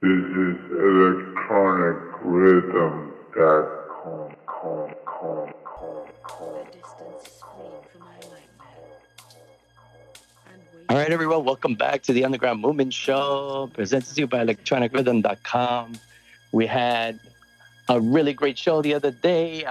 This is electronic rhythm that All right, everyone, welcome back to the Underground Movement Show, presented to you by electronicrhythm.com. We had a really great show the other day.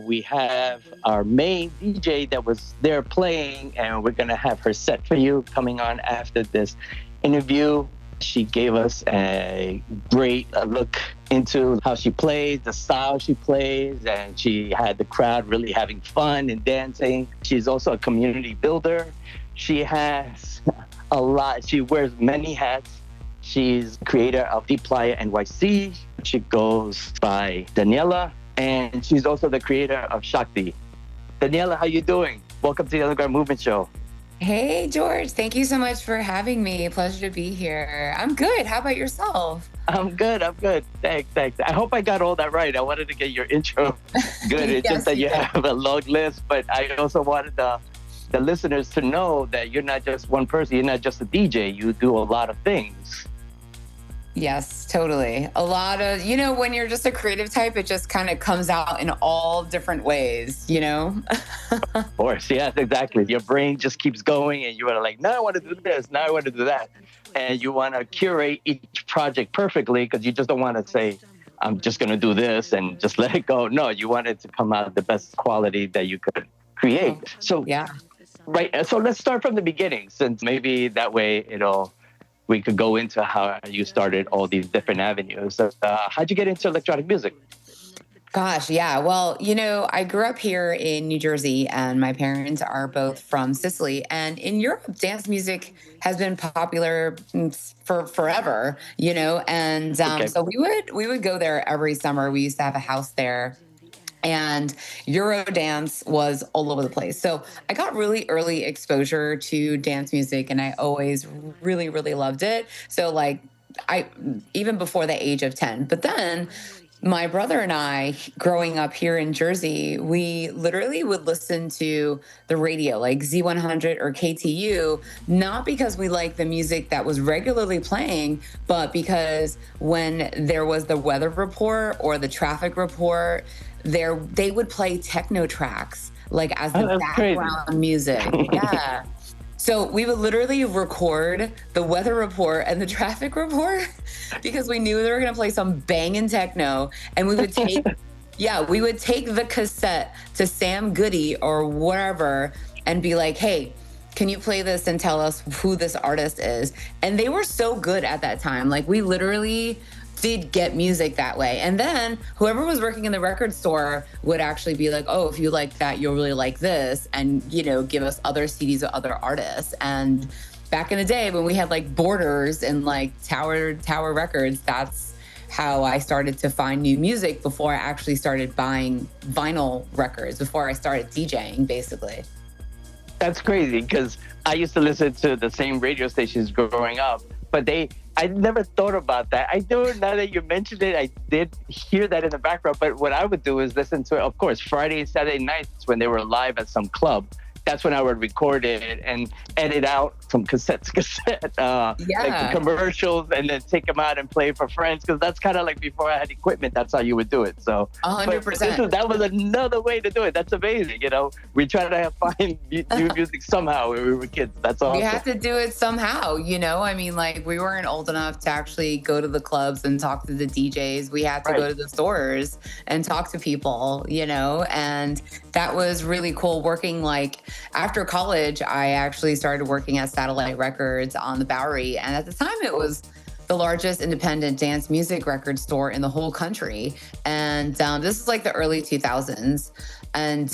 We have our main DJ that was there playing, and we're going to have her set for you coming on after this interview. She gave us a great look into how she plays, the style she plays, and she had the crowd really having fun and dancing. She's also a community builder. She has a lot. She wears many hats. She's creator of the Playa NYC. She goes by Daniela, and she's also the creator of Shakti. Daniela, how you doing? Welcome to the Underground Movement Show. Hey, George. Thank you so much for having me. Pleasure to be here. I'm good. How about yourself? I'm good. I'm good. Thanks. I hope I got all that right. I wanted to get your intro good. It's just Yes, that you you did. have a long list, but I also wanted the listeners to know that you're not just one person. You're not just a DJ. You do a lot of things. Yes, totally. A lot of, when you're just a creative type, it just kind of comes out in all different ways? Of course, yes, exactly. Your brain just keeps going, and you are like, now I want to do this, now I want to do that. And you want to curate each project perfectly because you just don't want to say, I'm just going to do this and just let it go. No, you want it to come out the best quality that you could create. Oh, So, yeah. right. So let's start from the beginning, since maybe that way we could go into how you started all these different avenues. How'd you get into electronic music? Gosh, yeah. Well, I grew up here in New Jersey and my parents are both from Sicily. And in Europe, dance music has been popular for forever. And Okay. so we would go there every summer. We used to have a house there. And Eurodance was all over the place. So I got really early exposure to dance music and I always really, really loved it. So like I even before the age of 10. But then my brother and I, growing up here in Jersey, we literally would listen to the radio, like Z100 or KTU, not because we liked the music that was regularly playing, but because when there was the weather report or the traffic report, they would play techno tracks like as Oh, the that's crazy. background music. Yeah. So we would literally record the weather report and the traffic report because we knew they were going to play some banging techno, and we would take the cassette to Sam Goody or whatever and be like, "Hey, can you play this and tell us who this artist is?" And they were so good at that time. Like we literally did get music that way. And then whoever was working in the record store would actually be like, "Oh, if you like that, you'll really like this," and give us other CDs of other artists. And back in the day when we had like Borders and like Tower Records, that's how I started to find new music before I actually started buying vinyl records, before I started DJing, basically. That's crazy because I used to listen to the same radio stations growing up, but I never thought about that. I do now that you mentioned it, I did hear that in the background, but what I would do is listen to it, of course, Friday and Saturday nights when they were live at some club. That's when I would record it and edit out from cassette to cassette, like the Yeah, commercials, and then take them out and play for friends. Because that's kind of like before I had equipment. That's how you would do it. So, a hundred but percent. that was another way to do it. That's amazing. We try to find new music somehow when we were kids. That's We awesome. had to do it somehow. I mean, like, we weren't old enough to actually go to the clubs and talk to the DJs. We had to go Right. to the stores and talk to people. And that was really cool working. Like, after college, I actually started working at Satellite Records on the Bowery. And at the time, it was the largest independent dance music record store in the whole country. And this is like the early 2000s. And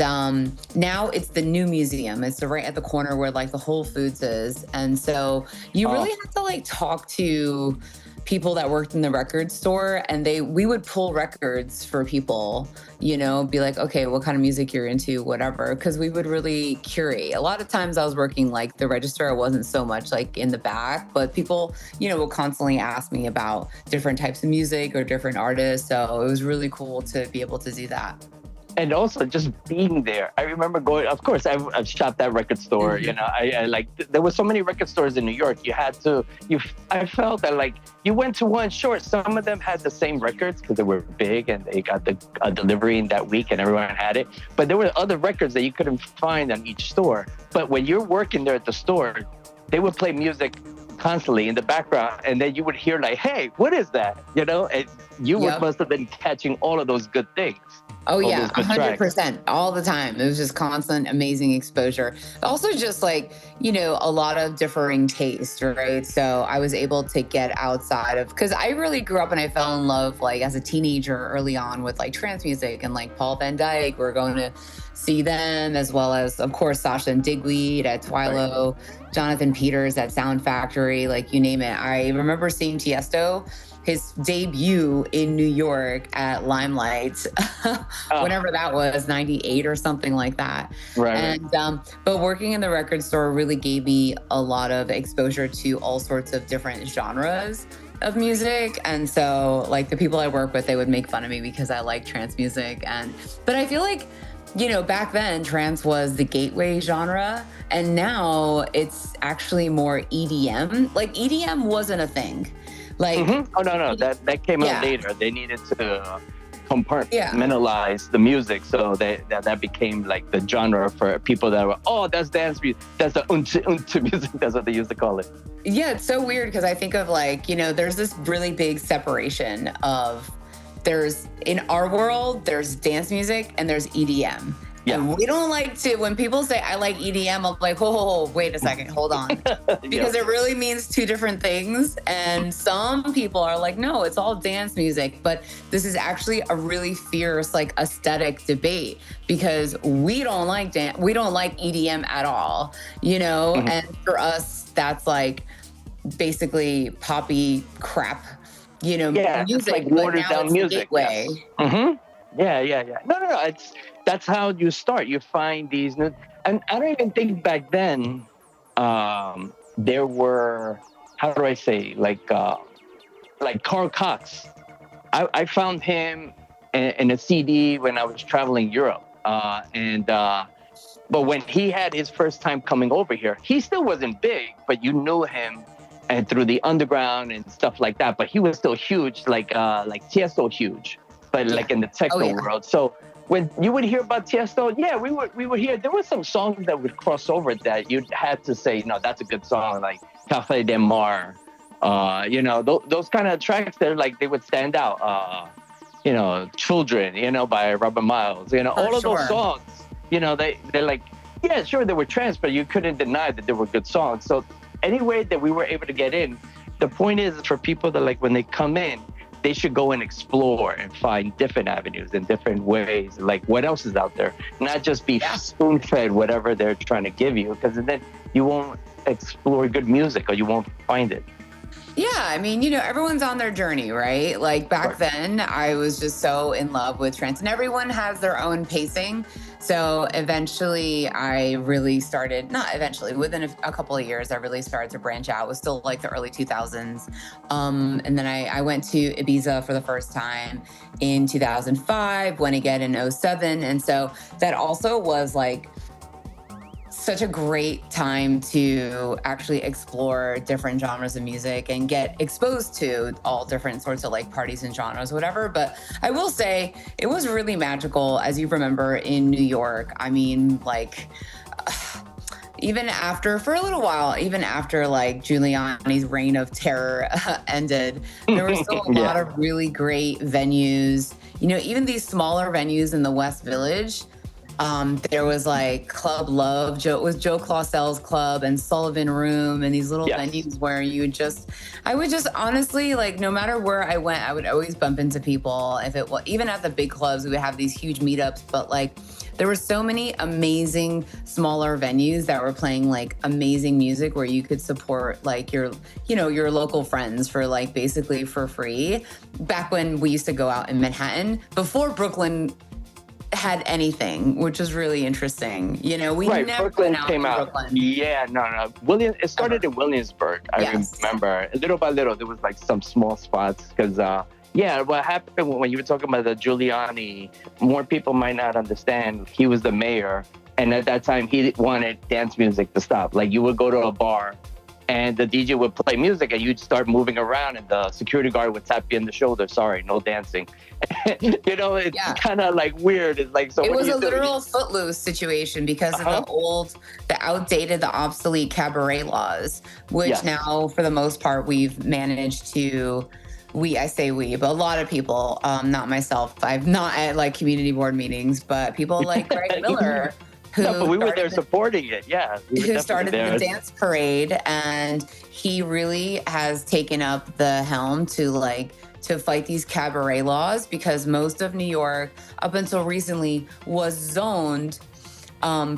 now it's the new museum. It's right at the corner where like the Whole Foods is. And so you Oh, really have to like talk to people that worked in the record store, and we would pull records for people, be like, okay, what kind of music you're into, whatever, because we would really curate. A lot of times I was working like the register. I wasn't so much like in the back, but people, will constantly ask me about different types of music or different artists. So it was really cool to be able to do that. and also just being there. I remember going. Of course, I've shopped at record store. You know, I like. There were so many record stores in New York. You had to. I felt that like you went to one store. Some of them had the same records because they were big and they got the delivery in that week, and everyone had it. But there were other records that you couldn't find on each store. But when you're working there at the store, they would play music constantly in the background, and then you would hear like, "Hey, what is that?" You know, and you must have been catching all of those good things. Oh all yeah, those good 100%, all the time. It was just constant, amazing exposure. Also, just like a lot of differing tastes, right? So I was able to get outside of because I really grew up and I fell in love like as a teenager early on with like trance music and like Paul Van Dyke. We're going to see them as well as, of course, Sasha and Digweed at Twilo, Jonathan Peters at Sound Factory, like you name it. I remember seeing Tiesto, his debut in New York at Limelight, whenever that was, 98 or something like that. Right. And, but working in the record store really gave me a lot of exposure to all sorts of different genres of music. And so like the people I work with, they would make fun of me because I like trance music. But I feel like, back then trance was the gateway genre, and now it's actually more EDM. Like EDM wasn't a thing. Like, oh no, that came out later. They needed to compartmentalize the music, so that became like the genre for people that were, that's dance music. That's the unta music. That's what they used to call it. Yeah, it's so weird because I think of like there's this really big separation of in our world there's dance music and there's EDM. Yeah. And we don't like to, when people say, I like EDM, I'm like, whoa, wait a second, hold on. Because it really means two different things. And some people are like, no, it's all dance music. But this is actually a really fierce, like, aesthetic debate because we don't like EDM at all, And for us, that's like basically poppy crap, music. It's like watered down music. Gateway. Yes. Yeah. No. That's how you start. You find these new, and I don't even think back then there were, how do I say, like Carl Cox. I found him in a CD when I was traveling Europe, but when he had his first time coming over here, he still wasn't big, but you knew him and through the underground and stuff like that. But he was still huge, like Tiesto huge, but like in the techno world. So when you would hear about Tiesto, we would hear, there were some songs that would cross over that you had to say, no, that's a good song, like Café de Mar, those kind of tracks that like they would stand out. Children, by Robert Miles, all of those songs, they're like, yeah, sure, they were trance, but you couldn't deny that they were good songs. So any way that we were able to get in, the point is for people that like when they come in, they should go and explore and find different avenues and different ways, like what else is out there, not just be spoon-fed whatever they're trying to give you, because then you won't explore good music or you won't find it. Yeah, I mean, everyone's on their journey, right? Like back then, I was just so in love with trance, and everyone has their own pacing. So eventually I really started, not eventually, within a couple of years, I really started to branch out. It was still like the early 2000s. And then I went to Ibiza for the first time in 2005, went again in 2007. And so that also was like such a great time to actually explore different genres of music and get exposed to all different sorts of like parties and genres, whatever. But I will say it was really magical, as you remember, in New York. I mean, like, even after, for a little while, even after like Giuliani's reign of terror ended, there were still a lot of really great venues. Even these smaller venues in the West Village, there was like Club Love, it was Joe Clausel's club and Sullivan Room and these little venues where I would just honestly, like, no matter where I went, I would always bump into people. If it was, even at the big clubs, we would have these huge meetups, but like there were so many amazing smaller venues that were playing like amazing music where you could support like your local friends for like basically for free. Back when we used to go out in Manhattan, before Brooklyn had anything, which was really interesting. We never Brooklyn went out came in out. Brooklyn. Yeah, no. It started in Williamsburg. I remember little by little there was like some small spots because Yeah, what happened when you were talking about the Giuliani, more people might not understand. He was the mayor, and at that time, he wanted dance music to stop. Like, you would go to a bar, and the DJ would play music, and you'd start moving around, and the security guard would tap you in the shoulder. Sorry, no dancing. It's Yeah. kind of like weird. It's like, so It what was do a you do? literal footloose situation because of the outdated, the obsolete cabaret laws, which Yes. now, for the most part, we've managed to. I say we, but a lot of people, not myself. I've not at like community board meetings, but people like Greg Miller, who No, but we were started there supporting it. Yeah, we were who definitely started there. the dance parade, and he really has taken up the helm to fight these cabaret laws, because most of New York up until recently was zoned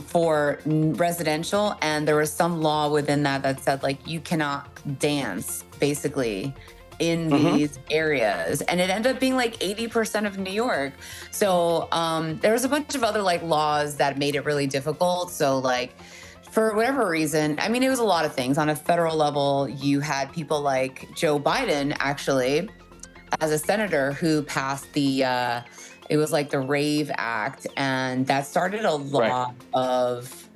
for residential, and there was some law within that said like you cannot dance basically in these areas, and it ended up being like 80% of New York. So there was a bunch of other like laws that made it really difficult. So like, for whatever reason, I mean, it was a lot of things. On a federal level, you had people like Joe Biden, actually, as a senator, who passed it was like the Rave Act, and that started a lot of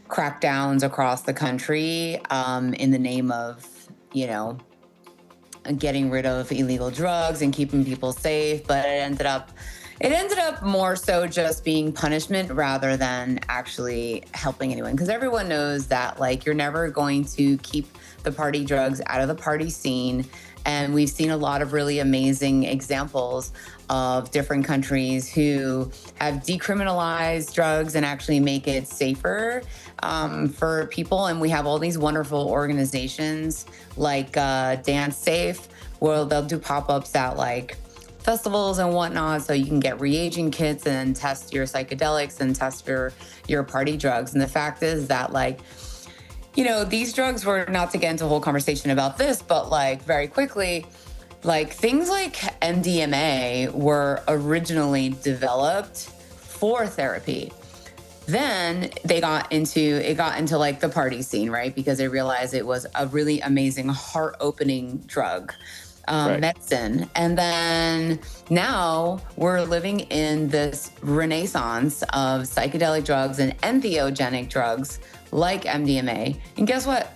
crackdowns across the country in the name of, getting rid of illegal drugs and keeping people safe. But it ended up more so just being punishment rather than actually helping anyone, because everyone knows that like you're never going to keep the party drugs out of the party scene. And we've seen a lot of really amazing examples of different countries who have decriminalized drugs and actually make it safer for people. And we have all these wonderful organizations like Dance Safe, where they'll do pop-ups at like festivals and whatnot, so you can get reagent kits and test your psychedelics and test your party drugs. And the fact is that like, these drugs were, not to get into a whole conversation about this, but like very quickly, like things like MDMA were originally developed for therapy. Then it got into like the party scene, right? Because they realized it was a really amazing heart-opening drug. Medicine. And then now we're living in this renaissance of psychedelic drugs and entheogenic drugs like MDMA. And guess what?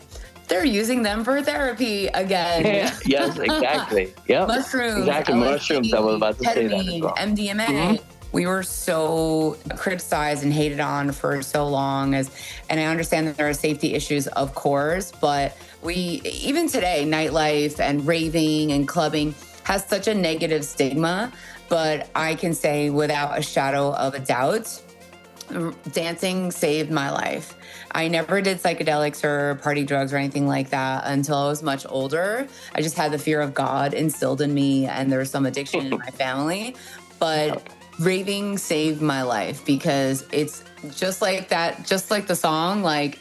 They're using them for therapy again. Yeah, yes, exactly. Yeah. Mushrooms. Exactly. LSD, Mushrooms. I was about to say that as well. MDMA. We were so criticized and hated on for so long, and I understand that there are safety issues, of course, but even today, nightlife and raving and clubbing has such a negative stigma. But I can say without a shadow of a doubt, dancing saved my life. I never did psychedelics or party drugs or anything like that until I was much older. I just had the fear of God instilled in me, and there was some addiction in my family. But raving saved my life, because it's just like that, just like the song, like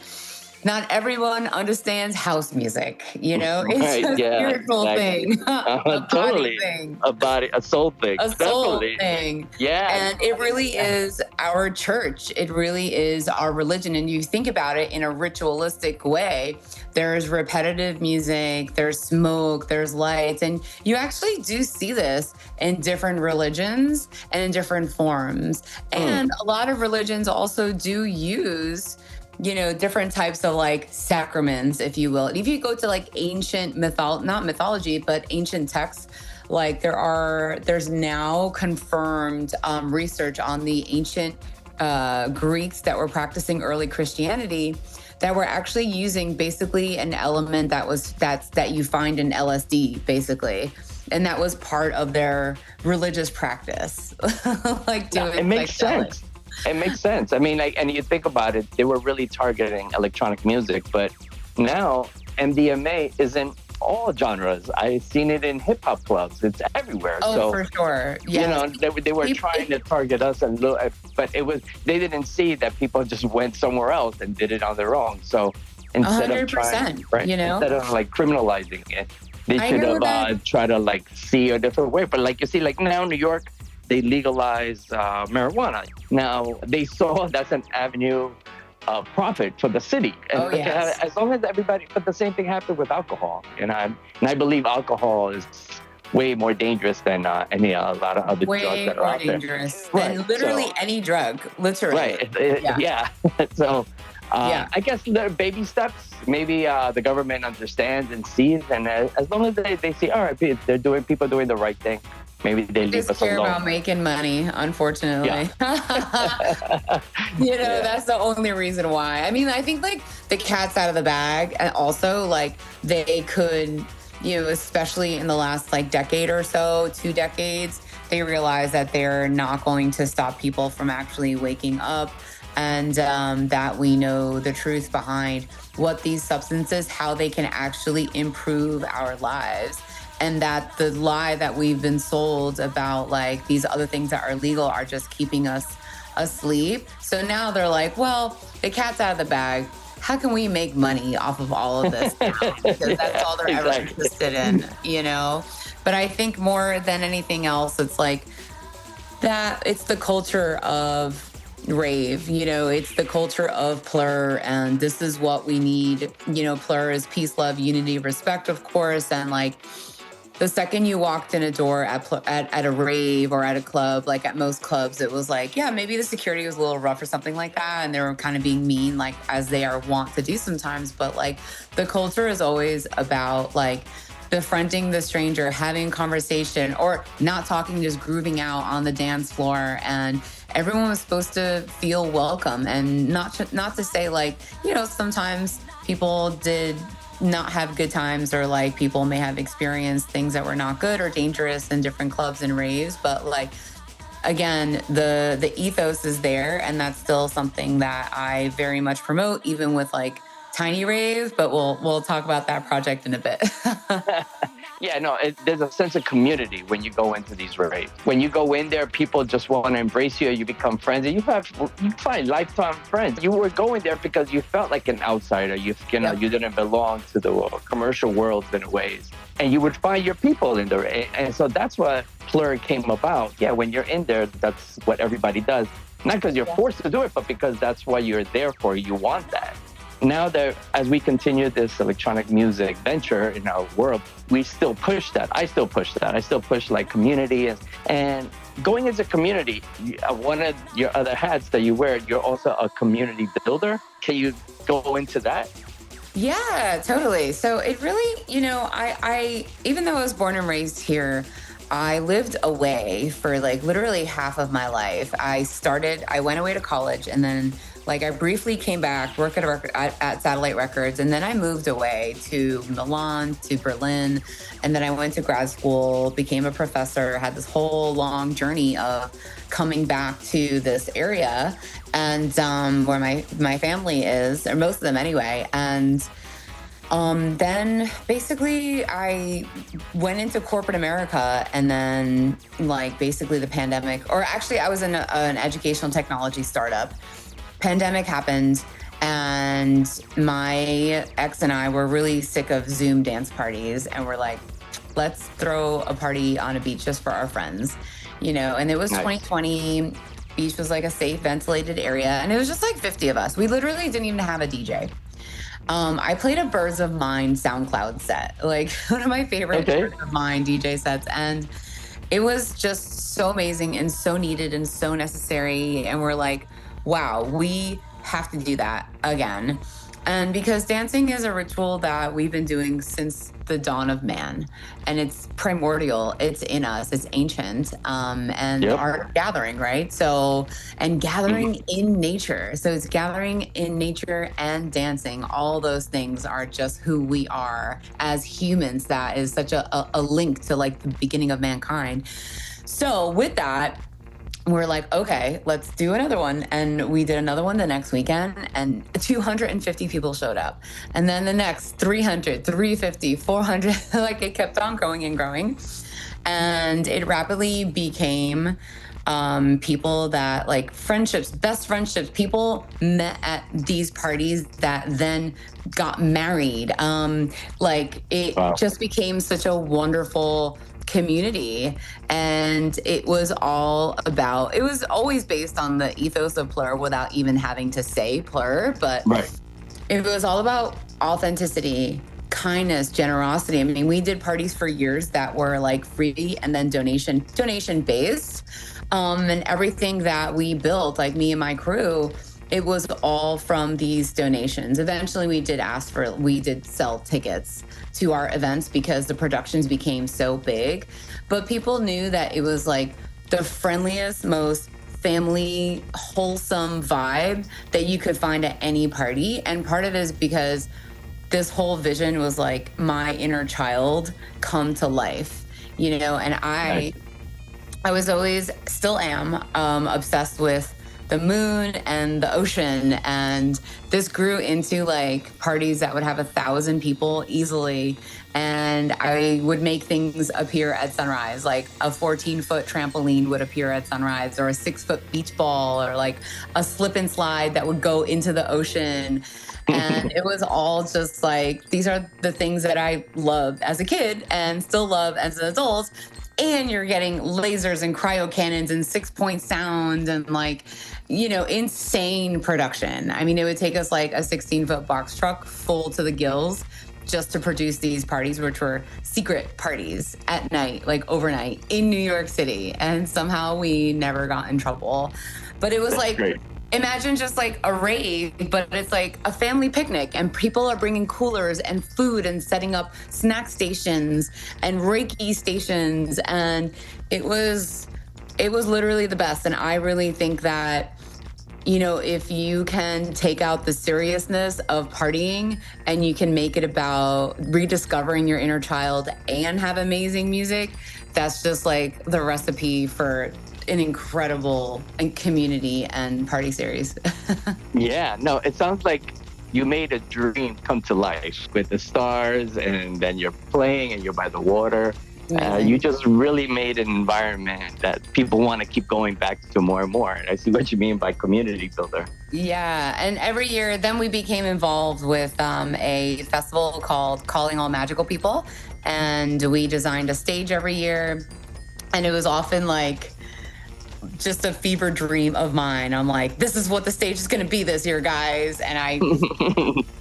not everyone understands house music, it's a spiritual thing, a totally. body thing, a soul thing, a soul definitely. thing. Yeah. And it really is our church. It really is our religion. And you think about it in a ritualistic way. There's repetitive music, there's smoke, there's lights. And you actually do see this in different religions and in different forms. And a lot of religions also do use different types of like sacraments, if you will. And if you go to like ancient not mythology, but ancient texts, like there's now confirmed research on the ancient Greeks that were practicing early Christianity, that were actually using basically an element that you find in LSD, basically. And that was part of their religious practice. It makes sense. It makes sense. I mean, like, and you think about it, they were really targeting electronic music, but now MDMA is in all genres. I've seen it in hip hop clubs. It's everywhere. Oh, so, for sure. Yeah. They were trying to target us, but they didn't see that people just went somewhere else and did it on their own. So instead 100%, of trying, instead of like criminalizing it, they should have tried to like see a different way. But like you see, like now New York, they legalized marijuana. Now they saw that's an avenue of profit for the city. And as long as everybody, but the same thing happened with alcohol. And I believe alcohol is way more dangerous than a lot of other drugs Way that are more out there. dangerous Right. than literally So, any drug. Literally. right. Yeah. Yeah. So, Yeah. I guess there are baby steps. Maybe the government understands and sees, and as long as they see, all right, people doing the right thing, maybe they leave Just us care alone. about making money, unfortunately. Yeah. Yeah. That's the only reason why. I mean, I think like the cat's out of the bag, and also like they could, especially in the last like decade or so, 2 decades, they realize that they're not going to stop people from actually waking up, and that we know the truth behind what these substances, how they can actually improve our lives. And that the lie that we've been sold about like these other things that are legal are just keeping us asleep. So now they're like, well, the cat's out of the bag. How can we make money off of all of this now? Because that's all they're ever Exactly. interested in. But I think more than anything else, it's like that it's the culture of rave, it's the culture of plur, and this is what we need. Plur is peace, love, unity, respect, of course. And like the second you walked in a door at a rave or at a club, like at most clubs, it was like, yeah, maybe the security was a little rough or something like that, and they were kind of being mean, like as they are wont to do sometimes. But like the culture is always about like befriending the stranger, having a conversation, or not talking, just grooving out on the dance floor. And everyone was supposed to feel welcome, and not to say like, sometimes people did not have good times, or like people may have experienced things that were not good or dangerous in different clubs and raves. But like, again, the ethos is there, and that's still something that I very much promote, even with like tiny raves. But we'll talk about that project in a bit. Yeah, no, there's a sense of community when you go into these raves. When you go in there, people just want to embrace you. You become friends, and you find lifetime friends. You were going there because you felt like an outsider. You didn't belong to the commercial world in ways, and you would find your people in there. And so that's what Plur came about. Yeah, when you're in there, that's what everybody does. Not because you're forced to do it, but because that's what you're there for. You want that. Now that as we continue this electronic music venture in our world, we still push that. I still push that. I still push like community and going into community. One of your other hats that you wear, you're also a community builder. Can you go into that? Yeah, totally. So it really, I even though I was born and raised here, I lived away for like literally half of my life. I went away to college, and then like I briefly came back, worked at Satellite Records, and then I moved away to Milan, to Berlin, and then I went to grad school, became a professor, had this whole long journey of coming back to this area, and where my family is, or most of them anyway. And then basically I went into corporate America, and then like basically the pandemic, or actually I was in an educational technology startup. Pandemic happened, and my ex and I were really sick of Zoom dance parties, and we're like, let's throw a party on a beach just for our friends, and it was Nice. 2020. Beach was like a safe, ventilated area, and it was just like 50 of us. We literally didn't even have a DJ. I played a Birds of Mine SoundCloud set, like one of my favorite Birds of Mine DJ sets. And it was just so amazing and so needed and so necessary. And we're like, wow, we have to do that again. And because dancing is a ritual that we've been doing since the dawn of man, and it's primordial, it's in us, it's ancient, and our gathering, right? So, and gathering in nature. So it's gathering in nature and dancing. All those things are just who we are as humans. That is such a link to like the beginning of mankind. So with that, we're like, okay, let's do another one. And we did another one the next weekend, and 250 people showed up. And then the next 300, 350, 400, like it kept on growing and growing. And it rapidly became people that like friendships, best friendships, people met at these parties that then got married. Like it just became such a wonderful community, and it was always based on the ethos of Plur without even having to say Plur, but it was all about authenticity, kindness, generosity. I mean, we did parties for years that were like free and then donation based. And everything that we built, like me and my crew, it was all from these donations. Eventually we did sell tickets to our events because the productions became so big, but people knew that it was like the friendliest, most family, wholesome vibe that you could find at any party. And part of it is because this whole vision was like my inner child come to life, and I was always, still am, obsessed with the moon and the ocean. And this grew into like parties that would have 1,000 people easily. And I would make things appear at sunrise, like a 14-foot trampoline would appear at sunrise, or a 6-foot beach ball, or like a slip and slide that would go into the ocean. And it was all just like, these are the things that I loved as a kid and still love as an adult. And you're getting lasers and cryo cannons and 6-point sound and like, insane production. I mean, it would take us like a 16-foot box truck full to the gills just to produce these parties, which were secret parties at night, like overnight in New York City. And somehow we never got in trouble. But it was That's like, great. Imagine just like a rave, but it's like a family picnic and people are bringing coolers and food and setting up snack stations and Reiki stations. And it was literally the best. And I really think that, if you can take out the seriousness of partying and you can make it about rediscovering your inner child and have amazing music, that's just like the recipe for an incredible community and party series. Yeah, no, it sounds like you made a dream come to life with the stars, and then you're playing and you're by the water. You just really made an environment that people want to keep going back to more and more. And I see what you mean by community builder. Yeah, and every year then we became involved with a festival called Calling All Magical People, and we designed a stage every year, and it was often like just a fever dream of mine. I'm like, this is what the stage is going to be this year, guys. And I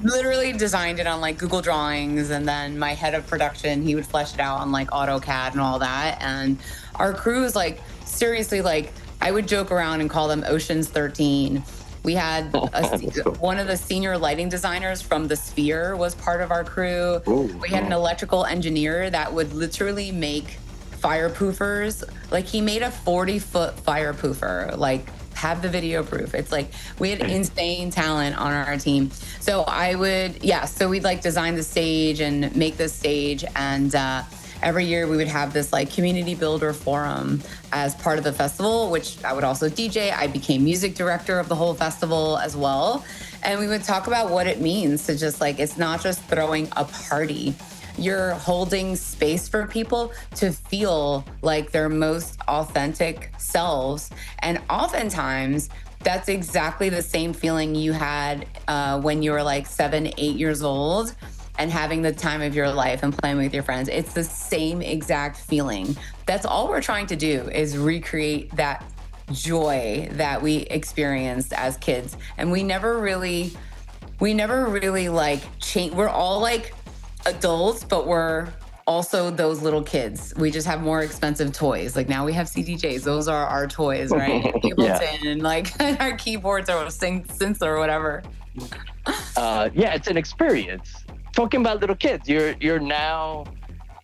literally designed it on like Google Drawings. And then my head of production, he would flesh it out on like AutoCAD and all that. And our crew is like, seriously, like I would joke around and call them Ocean's 13. We had one of the senior lighting designers from the Sphere was part of our crew. We had an electrical engineer that would literally make fireproofers. Like he made a 40-foot firepoofer, like have the video proof. It's like we had insane talent on our team. So we'd like design the stage and make this stage. And every year we would have this like community builder forum as part of the festival, which I would also DJ. I became music director of the whole festival as well. And we would talk about what it means to just like, it's not just throwing a party. You're holding space for people to feel like their most authentic selves. And oftentimes, that's exactly the same feeling you had when you were like 7, 8 years old and having the time of your life and playing with your friends. It's the same exact feeling. That's all we're trying to do is recreate that joy that we experienced as kids. And we never really like change. We're all like adults, but we're also those little kids. We just have more expensive toys. Like now we have CDJs. Those are our toys, right? Ableton and like our keyboards or synths or whatever. It's an experience. Talking about little kids, you're now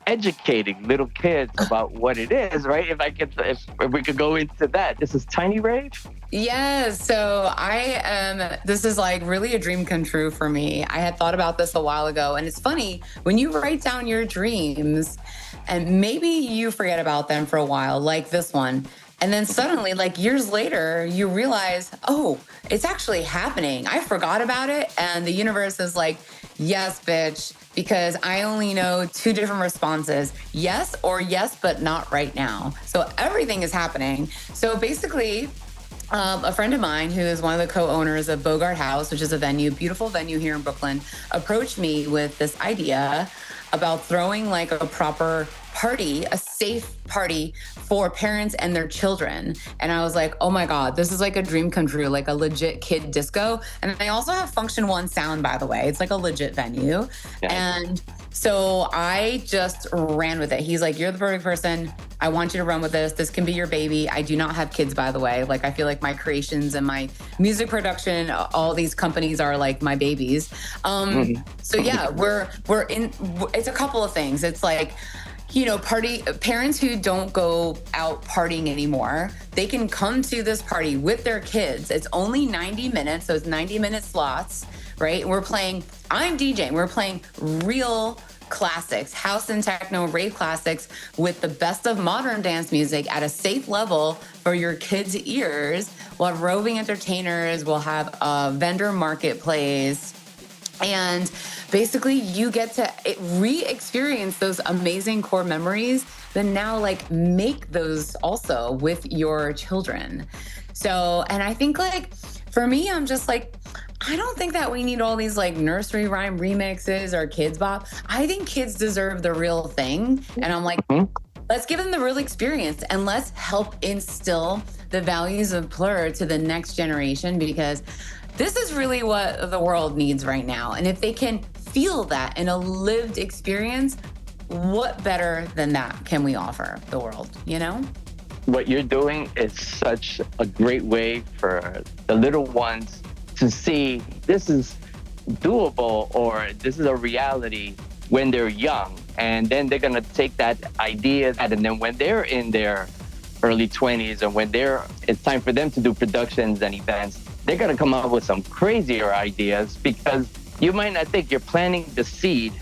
educating little kids about what it is, right? If we could go into that. This is Tiny Rave? Yes. So this is like really a dream come true for me. I had thought about this a while ago. And it's funny, when you write down your dreams and maybe you forget about them for a while, like this one, and then suddenly, like years later, you realize, oh, it's actually happening. I forgot about it. And the universe is like, yes, bitch, because I only know 2 different responses. Yes or yes, but not right now. So everything is happening. So basically, a friend of mine who is one of the co-owners of Bogart House, which is a beautiful venue here in Brooklyn, approached me with this idea about throwing like a proper party, a safe party for parents and their children. And I was like, oh my God, this is like a dream come true, like a legit kid disco. And I also have Function One sound, by the way. It's like a legit venue. Yeah. And so I just ran with it. He's like, you're the perfect person. I want you to run with this. This can be your baby. I do not have kids, by the way. Like, I feel like my creations and my music production, all these companies are like my babies. So yeah, we're in, it's a couple of things. It's like, you know, parents who don't go out partying anymore, they can come to this party with their kids. It's only 90 minutes. So it's 90-minute slots, right? I'm DJing. We're playing real classics, house and techno, rave classics with the best of modern dance music at a safe level for your kids' ears, while roving entertainers will have a vendor marketplace. And basically you get to re-experience those amazing core memories, but now like make those also with your children. So, and I think like, for me, I'm just like, I don't think that we need all these like nursery rhyme remixes or kids bop. I think kids deserve the real thing. And I'm like, let's give them the real experience and let's help instill the values of Plur to the next generation, because this is really what the world needs right now. And if they can feel that in a lived experience, what better than that can we offer the world, you know? What you're doing is such a great way for the little ones to see this is doable or this is a reality when they're young. And then they're gonna take that idea and then when they're in their early 20s and when it's time for them to do productions and events, they're gonna come up with some crazier ideas, because you might not think you're planting the seed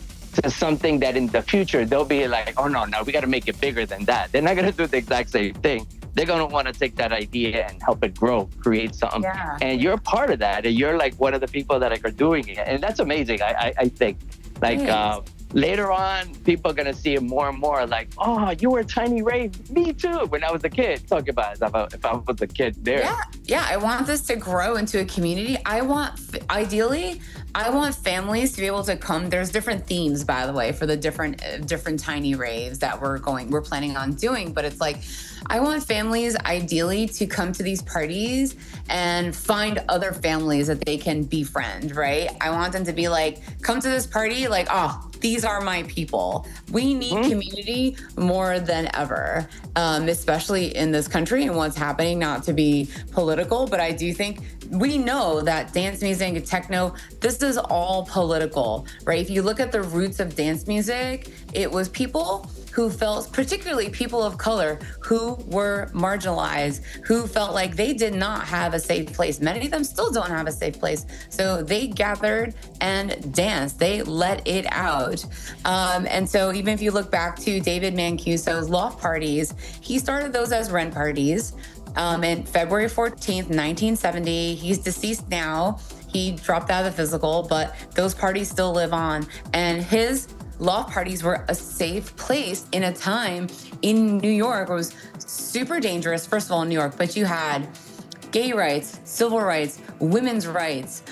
to something that in the future they'll be like, oh no, we gotta make it bigger than that. They're not gonna do the exact same thing. They're gonna wanna take that idea and help it grow, create something. Yeah. And you're part of that. And you're like one of the people that are doing it. And that's amazing, I think. Like later on, people are gonna see it more and more like, oh, you were Tiny Ray, me too, when I was a kid. Talk about it, if I was a kid there. Yeah, I want this to grow into a community. Ideally, I want families to be able to come. There's different themes, by the way, for the different tiny raves that we're planning on doing. But it's like, I want families ideally to come to these parties and find other families that they can befriend, right? I want them to be like, come to this party, like, oh, these are my people. We need community more than ever, especially in this country and what's happening, not to be political, but I do think we know that dance music and techno, this is all political, right? If you look at the roots of dance music, it was people who felt, particularly people of color, who were marginalized, who felt like they did not have a safe place. Many of them still don't have a safe place. So they gathered and danced. They let it out. And so even if you look back to David Mancuso's loft parties, he started those as rent parties. And February 14th, 1970, he's deceased now. He dropped out of the physical, but those parties still live on. And his loft parties were a safe place in a time in New York where it was super dangerous. First of all, in New York, but you had gay rights, civil rights, women's rights,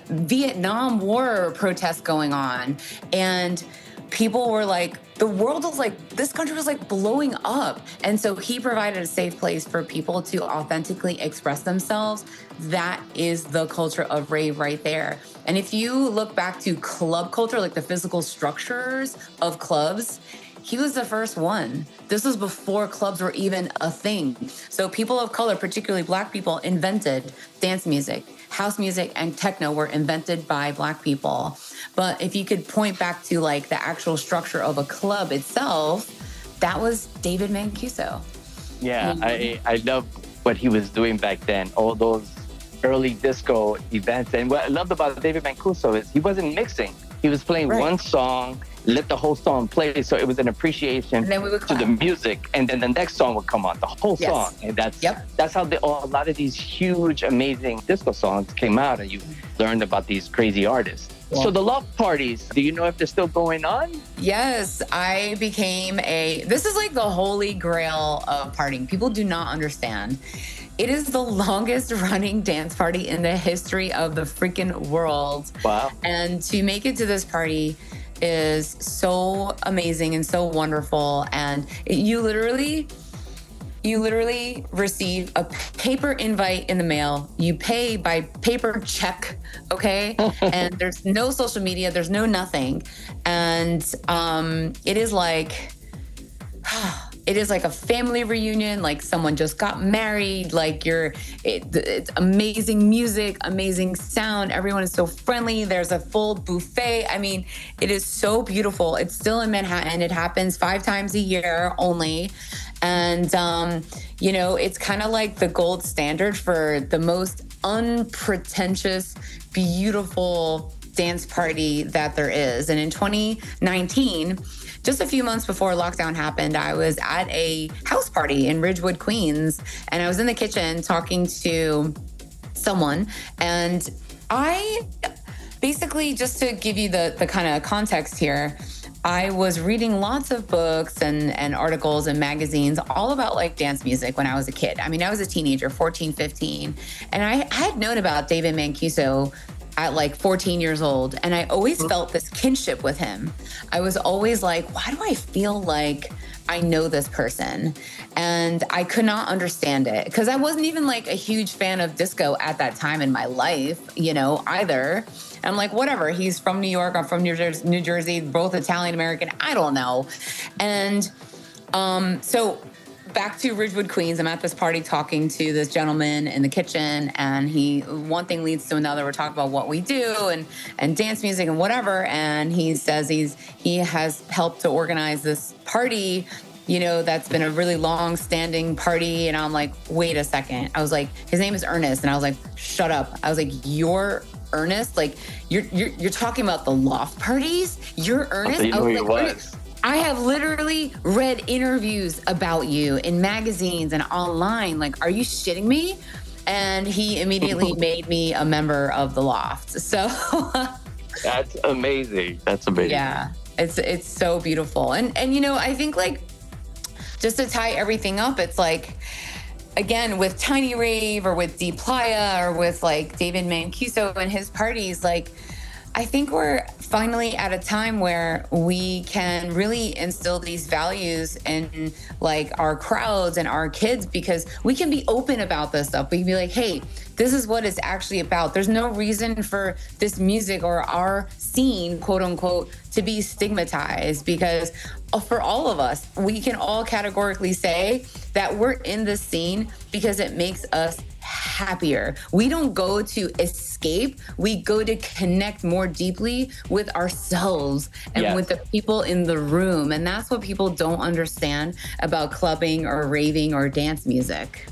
Vietnam War protests going on. And people were like, the world was like, this country was like blowing up. And so he provided a safe place for people to authentically express themselves. That is the culture of rave right there. And if you look back to club culture, like the physical structures of clubs, he was the first one. This was before clubs were even a thing. So people of color, particularly Black people, invented dance music. House music and techno were invented by Black people. But if you could point back to like the actual structure of a club itself, that was David Mancuso. Yeah, I love what he was doing back then, all those early disco events. And what I loved about David Mancuso is he wasn't mixing. He was playing one song, let the whole song play. So it was an appreciation to the music. And then the next song would come on, the whole song. And that's how a lot of these huge, amazing disco songs came out. And you learned about these crazy artists. So the love parties, do you know if they're still going on? Yes, I became this is like the holy grail of partying. People do not understand. It is the longest running dance party in the history of the freaking world. Wow. And to make it to this party, is so amazing and so wonderful. And you literally receive a paper invite in the mail. You pay by paper check, okay? And there's no social media, there's no nothing. And it is like a family reunion, like someone just got married, like it's amazing music, amazing sound. Everyone is so friendly. There's a full buffet. I mean, it is so beautiful. It's still in Manhattan. It happens 5 times a year only. And, it's kind of like the gold standard for the most unpretentious, beautiful dance party that there is. And in 2019, just a few months before lockdown happened, I was at a house party in Ridgewood, Queens, and I was in the kitchen talking to someone. And I basically, just to give you the kind of context here, I was reading lots of books and articles and magazines all about like dance music when I was a kid. I mean, I was a teenager, 14, 15, and I had known about David Mancuso at like 14 years old. And I always felt this kinship with him. I was always like, why do I feel like I know this person? And I could not understand it because I wasn't even like a huge fan of disco at that time in my life, either. And I'm like, whatever, he's from New York, I'm from New Jersey, both Italian American, I don't know. And so back to Ridgewood, Queens, I'm at this party talking to this gentleman in the kitchen, and one thing leads to another. We're talking about what we do and dance music and whatever. And he says he has helped to organize this party, that's been a really long standing party. And I'm like, wait a second. I was like, his name is Ernest. And I was like, shut up. I was like, you're Ernest? Like you're talking about the loft parties? You're Ernest? I know who he was. I have literally read interviews about you in magazines and online. Like, are you shitting me? And he immediately made me a member of the Loft. So That's amazing. That's amazing. Yeah, it's so beautiful. And I think like just to tie everything up, it's like, again, with Tiny Rave or with Playa or with like David Mancuso and his parties, like I think we're finally at a time where we can really instill these values in like our crowds and our kids, because we can be open about this stuff. We can be like, hey, this is what it's actually about. There's no reason for this music or our scene, quote unquote, to be stigmatized, because for all of us, we can all categorically say that we're in this scene because it makes us happier. We don't go to escape. We go to connect more deeply with ourselves and with the people in the room. And that's what people don't understand about clubbing or raving or dance music.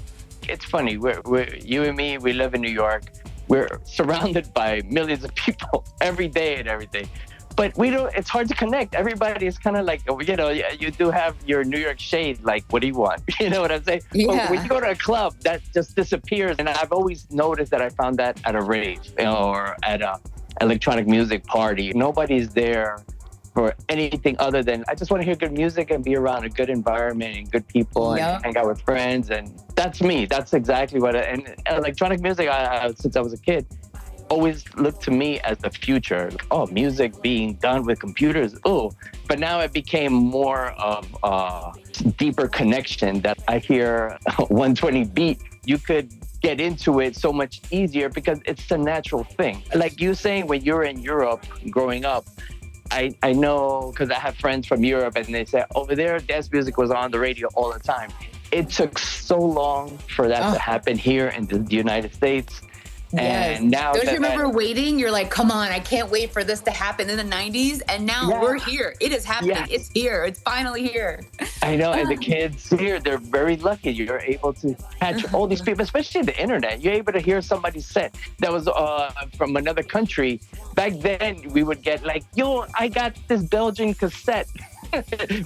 It's funny. We're you and me, we live in New York. We're surrounded by millions of people every day and everything. But it's hard to connect. Everybody is kind of like, you do have your New York shade, like, what do you want? You know what I'm saying? Yeah. But when you go to a club, that just disappears. And I've always noticed that I found that at a rave or at a electronic music party. Nobody's there for anything other than, I just want to hear good music and be around a good environment and good people and hang out with friends. And that's me. That's exactly what and electronic music, since I was a kid, always looked to me as the future. Oh, music being done with computers. Oh, but now it became more of a deeper connection that I hear 120 beat. You could get into it so much easier because it's a natural thing. Like you saying, when you're in Europe growing up, I know because I have friends from Europe and they say over there, dance music was on the radio all the time. It took so long for that to happen here in the United States. Yes. And now don't you remember waiting? You're like, come on, I can't wait for this to happen in the 90s. And now we're here. It is happening. Yes. It's here. It's finally here. I know. And the kids here, they're very lucky. You're able to catch all these people, especially the internet. You're able to hear somebody's set that was from another country. Back then, we would get like, yo, I got this Belgian cassette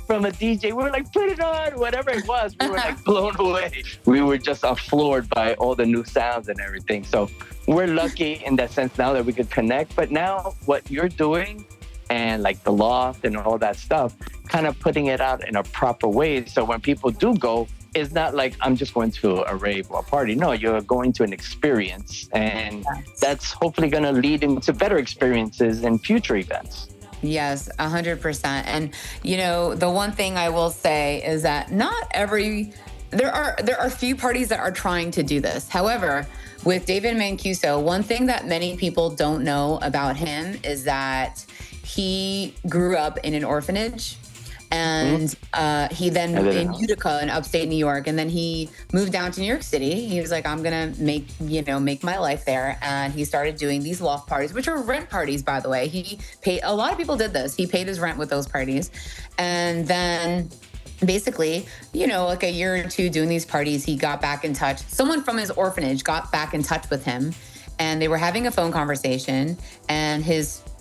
from a DJ. We were like, put it on, whatever it was. We were like blown away. We were just floored by all the new sounds and everything. So we're lucky in that sense now that we could connect. But now what you're doing and like the Loft and all that stuff, kind of putting it out in a proper way. So when people do go, it's not like I'm just going to a rave or a party. No, you're going to an experience. And that's hopefully going to lead into better experiences in future events. Yes, 100%. And the one thing I will say is that there are few parties that are trying to do this. However, with David Mancuso, one thing that many people don't know about him is that he grew up in an orphanage. And he then moved in Utica in upstate New York, and then he moved down to New York City. He was like, I'm gonna make my life there, and he started doing these loft parties, which are rent parties, by the way. He paid, a lot of people did this. He paid his rent with those parties, and then basically, like a year or two doing these parties, he got back in touch. Someone from his orphanage got back in touch with him, and they were having a phone conversation, and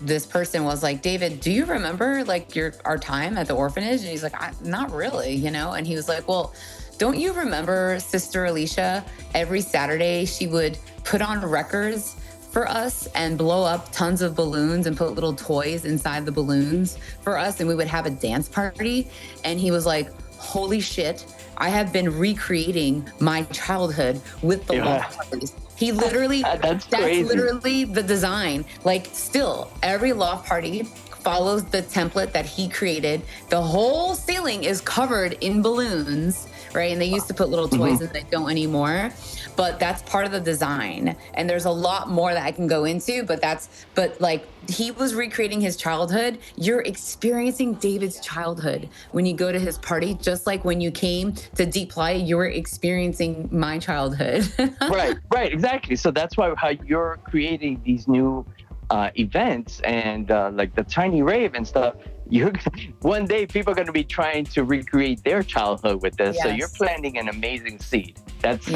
this person was like, David, do you remember like our time at the orphanage? And he's like, not really, and he was like, well, don't you remember Sister Alicia? Every Saturday she would put on records for us and blow up tons of balloons and put little toys inside the balloons for us, and we would have a dance party. And he was like, holy shit, I have been recreating my childhood with the loft parties. He literally, that's literally the design. Like, still, every loft party follows the template that he created. The whole ceiling is covered in balloons, right? And they used to put little toys in, they don't anymore. But that's part of the design. And there's a lot more that I can go into, but like, he was recreating his childhood. You're experiencing David's childhood when you go to his party, just like when you came to Deep Playa, you were experiencing my childhood. Right, exactly. So that's how you're creating these new events and like the tiny rave and stuff. One day people are going to be trying to recreate their childhood with this. Yes. So you're planting an amazing seed. That's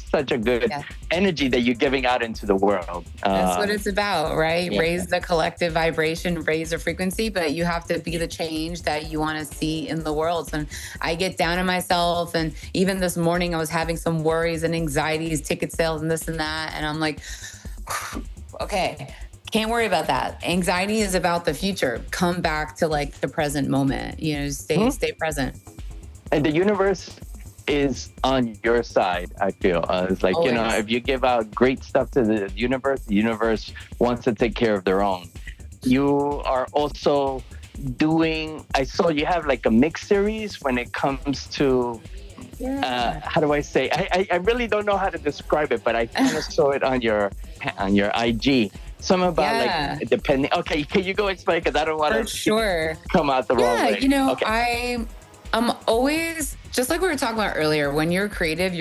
such a good energy that you're giving out into the world. That's what it's about, right? Yeah. Raise the collective vibration, raise the frequency, but you have to be the change that you want to see in the world. And I get down on myself, and even this morning I was having some worries and anxieties, ticket sales and this and that, and I'm like, okay, can't worry about that. Anxiety is about the future. Come back to like the present moment. Stay present. And the universe is on your side, I feel. It's like, always. If you give out great stuff to the universe wants to take care of their own. You are also I saw you have like a mix series when it comes to, how do I say? I really don't know how to describe it, but I kind of saw it on your IG. Something about like depending. Okay, can you go explain? Because I don't want to come out the wrong way. Okay. I'm always, just like we were talking about earlier, when you're creative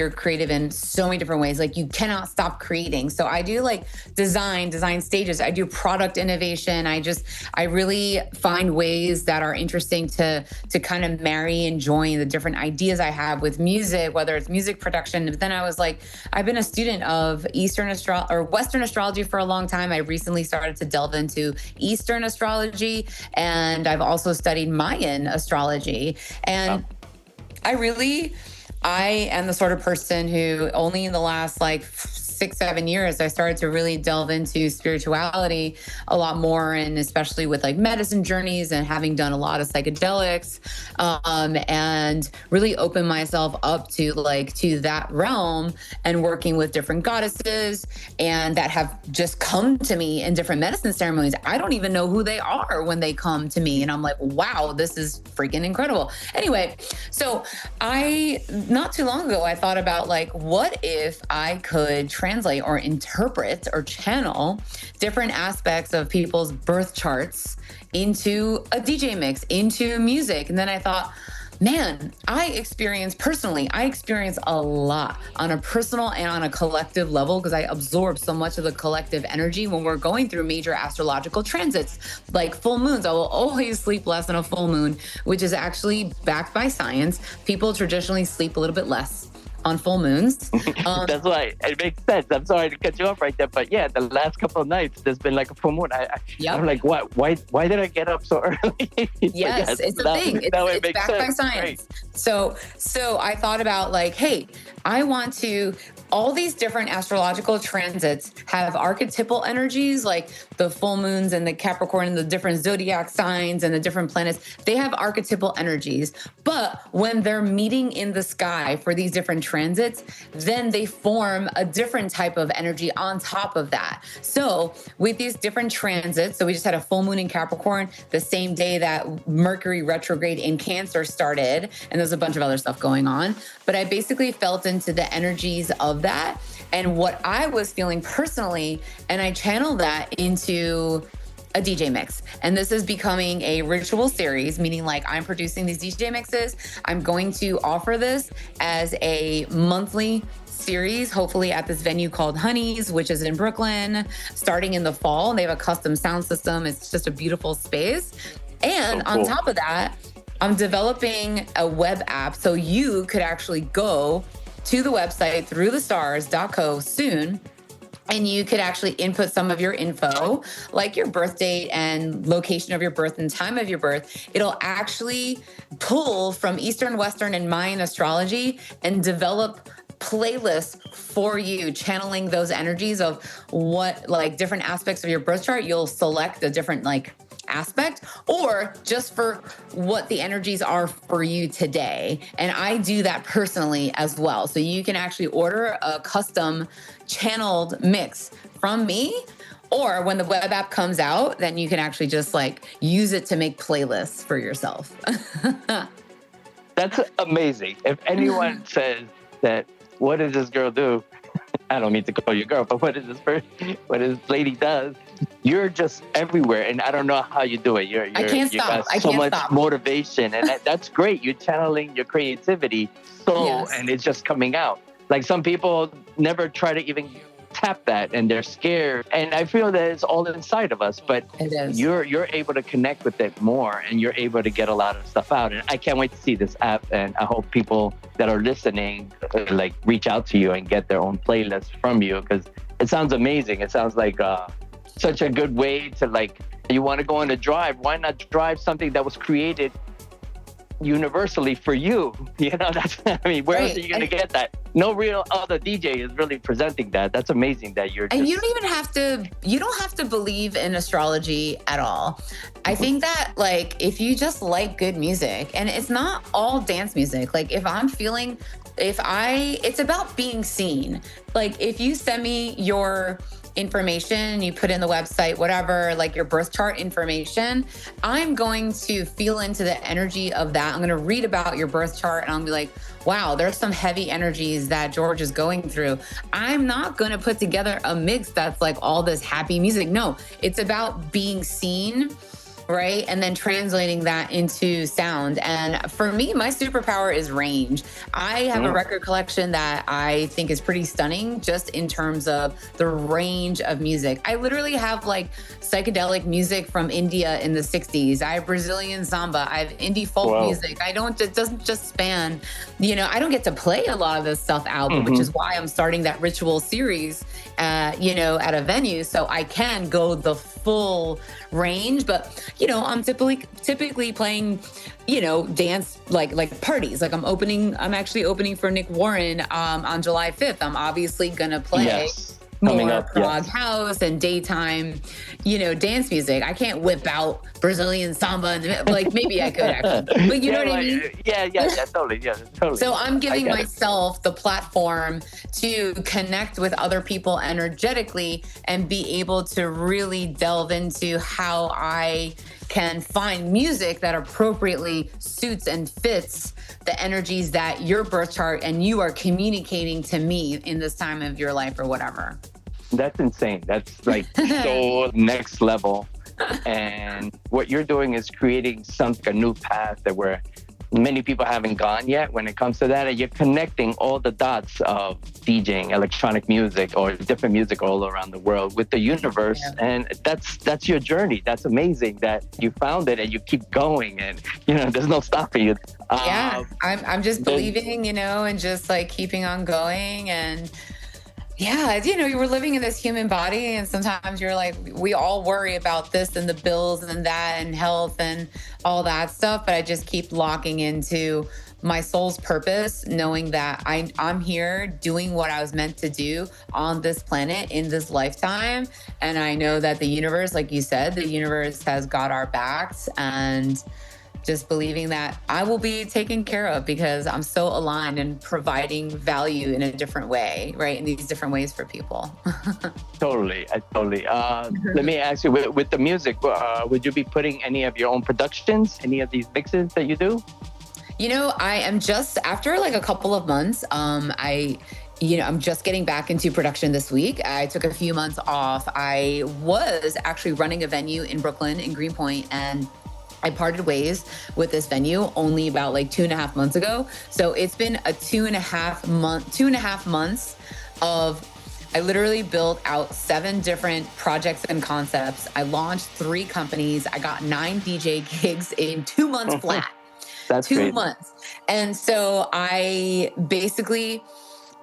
in so many different ways. Like, you cannot stop creating. So I do like design stages. I do product innovation. I really find ways that are interesting to kind of marry and join the different ideas I have with music, whether it's music production. But then I was like, I've been a student of Western astrology for a long time. I recently started to delve into Eastern astrology, and I've also studied Mayan astrology. And I am the sort of person who only in the last like 6-7 years, I started to really delve into spirituality a lot more, and especially with like medicine journeys and having done a lot of psychedelics, and really open myself up to that realm and working with different goddesses, and that have just come to me in different medicine ceremonies. I don't even know who they are when they come to me, and I'm like, wow, this is freaking incredible. Anyway, so not too long ago, I thought about like, what if I could translate or interpret or channel different aspects of people's birth charts into a DJ mix, into music. And then I thought, man, I experience a lot on a personal and on a collective level, because I absorb so much of the collective energy when we're going through major astrological transits, like full moons. I will always sleep less on a full moon, which is actually backed by science. People traditionally sleep a little bit less on full moons. That's why it makes sense. I'm sorry to cut you off right there, but yeah, the last couple of nights there's been like a full moon. I'm like, what? Why did I get up so early? Yes, it's a thing. It's backed by science. Right. So I thought about like, hey, all these different astrological transits have archetypal energies, like the full moons and the Capricorn and the different zodiac signs and the different planets. They have archetypal energies. But when they're meeting in the sky for these different transits, then they form a different type of energy on top of that. So with these different transits, so we just had a full moon in Capricorn the same day that Mercury retrograde in Cancer started, and there's a bunch of other stuff going on. But I basically felt into the energies of that and what I was feeling personally, and I channeled that into a DJ mix. And this is becoming a ritual series, meaning like I'm producing these DJ mixes. I'm going to offer this as a monthly series, hopefully at this venue called Honey's, which is in Brooklyn, starting in the fall. They have a custom sound system. It's just a beautiful space. And on top of that, I'm developing a web app so you could actually go to the website throughthestars.co soon, and you could actually input some of your info, like your birth date and location of your birth and time of your birth. It'll actually pull from Eastern, Western, and Mayan astrology and develop playlists for you, channeling those energies of what, like, different aspects of your birth chart. You'll select a different, like, aspect, or just for what the energies are for you today. And I do that personally as well. So you can actually order a custom channeled mix from me, or when the web app comes out, then you can actually just like use it to make playlists for yourself. That's amazing. If anyone says that, what does this girl do? I don't mean to call you a girl, but what this lady does, you're just everywhere, and I don't know how you do it. I can't you stop. got so much motivation, and that's great. You're channeling your creativity, and it's just coming out. Like some people never try to even tap that, and they're scared. And I feel that it's all inside of us, but it is. You're able to connect with it more, and you're able to get a lot of stuff out. And I can't wait to see this app, and I hope people that are listening like reach out to you and get their own playlist from you, because it sounds amazing. It sounds like such a good way to, like, you want to go on a drive. Why not drive something that was created universally for you? You know, that's, I mean, where else are you going to get that? No real other DJ is really presenting that. That's amazing that you're. And you don't have to believe in astrology at all. I think that, like, if you just like good music, and it's not all dance music. Like, it's about being seen. Like, if you send me your information, you put in the website, whatever, like your birth chart information, I'm going to feel into the energy of that. I'm going to read about your birth chart, and I'll be like, wow, there's some heavy energies that George is going through. I'm not going to put together a mix that's like all this happy music. No, it's about being seen, right? And then translating that into sound. And for me, my superpower is range. I have a record collection that I think is pretty stunning, just in terms of the range of music. I literally have like psychedelic music from India in the 60s. I have Brazilian samba. I have indie folk music. It doesn't just span, I don't get to play a lot of this stuff out, which is why I'm starting that ritual series, at a venue, so I can go the full range. But I'm typically playing, dance like parties. Like I'm actually opening for Nick Warren on July 5th. I'm obviously gonna play more prog house and daytime, dance music. I can't whip out Brazilian samba, and, like, maybe I could actually, but you know what I mean? Yeah, totally. So I'm giving myself the platform to connect with other people energetically and be able to really delve into how I can find music that appropriately suits and fits the energies that your birth chart and you are communicating to me in this time of your life or whatever. That's insane. That's like so next level. And what you're doing is creating a new path that where many people haven't gone yet when it comes to that. And you're connecting all the dots of DJing, electronic music, or different music all around the world with the universe. Yeah. And that's your journey. That's amazing that you found it and you keep going, and there's no stopping you. I'm just believing, and just like keeping on going. And we're living in this human body, and sometimes you're like, we all worry about this and the bills and that and health and all that stuff, but I just keep locking into my soul's purpose, knowing that I'm here doing what I was meant to do on this planet in this lifetime. And I know that the universe, like you said, the universe has got our backs, and just believing that I will be taken care of because I'm so aligned and providing value in a different way, right? In these different ways for people. Totally. Let me ask you, with the music, would you be putting any of your own productions, any of these mixes that you do? I am just after like a couple of months. I'm just getting back into production this week. I took a few months off. I was actually running a venue in Brooklyn, in Greenpoint, and I parted ways with this venue only about like 2.5 months ago. So it's been a 2.5 months of, I literally built out 7 different projects and concepts. I launched 3 companies. I got 9 DJ gigs in 2 months flat. That's 2 crazy. months. And so I basically,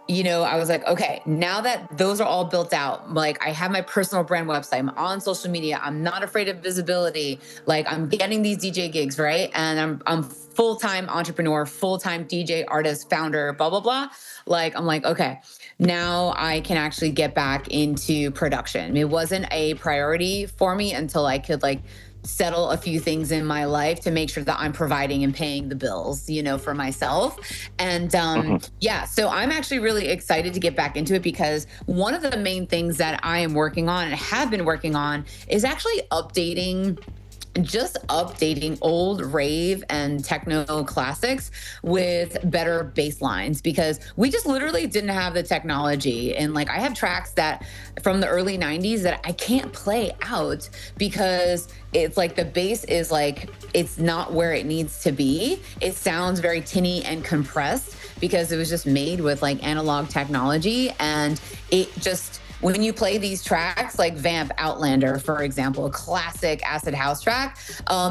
I was like, okay, now that those are all built out, like I have my personal brand website, I'm on social media, I'm not afraid of visibility, like I'm getting these DJ gigs, right? And I'm full-time entrepreneur, full-time DJ, artist, founder, blah, blah, blah. Like, I'm like, okay, now I can actually get back into production. It wasn't a priority for me until I could like settle a few things in my life to make sure that I'm providing and paying the bills, for myself. And so I'm actually really excited to get back into it because one of the main things that I am working on and have been working on is actually updating old rave and techno classics with better bass lines, because we just literally didn't have the technology. And like I have tracks that from the early 90s that I can't play out because it's like the bass is like, it's not where it needs to be. It sounds very tinny and compressed because it was just made with like analog technology. And it just, when you play these tracks like Vamp Outlander, for example, a classic acid house track,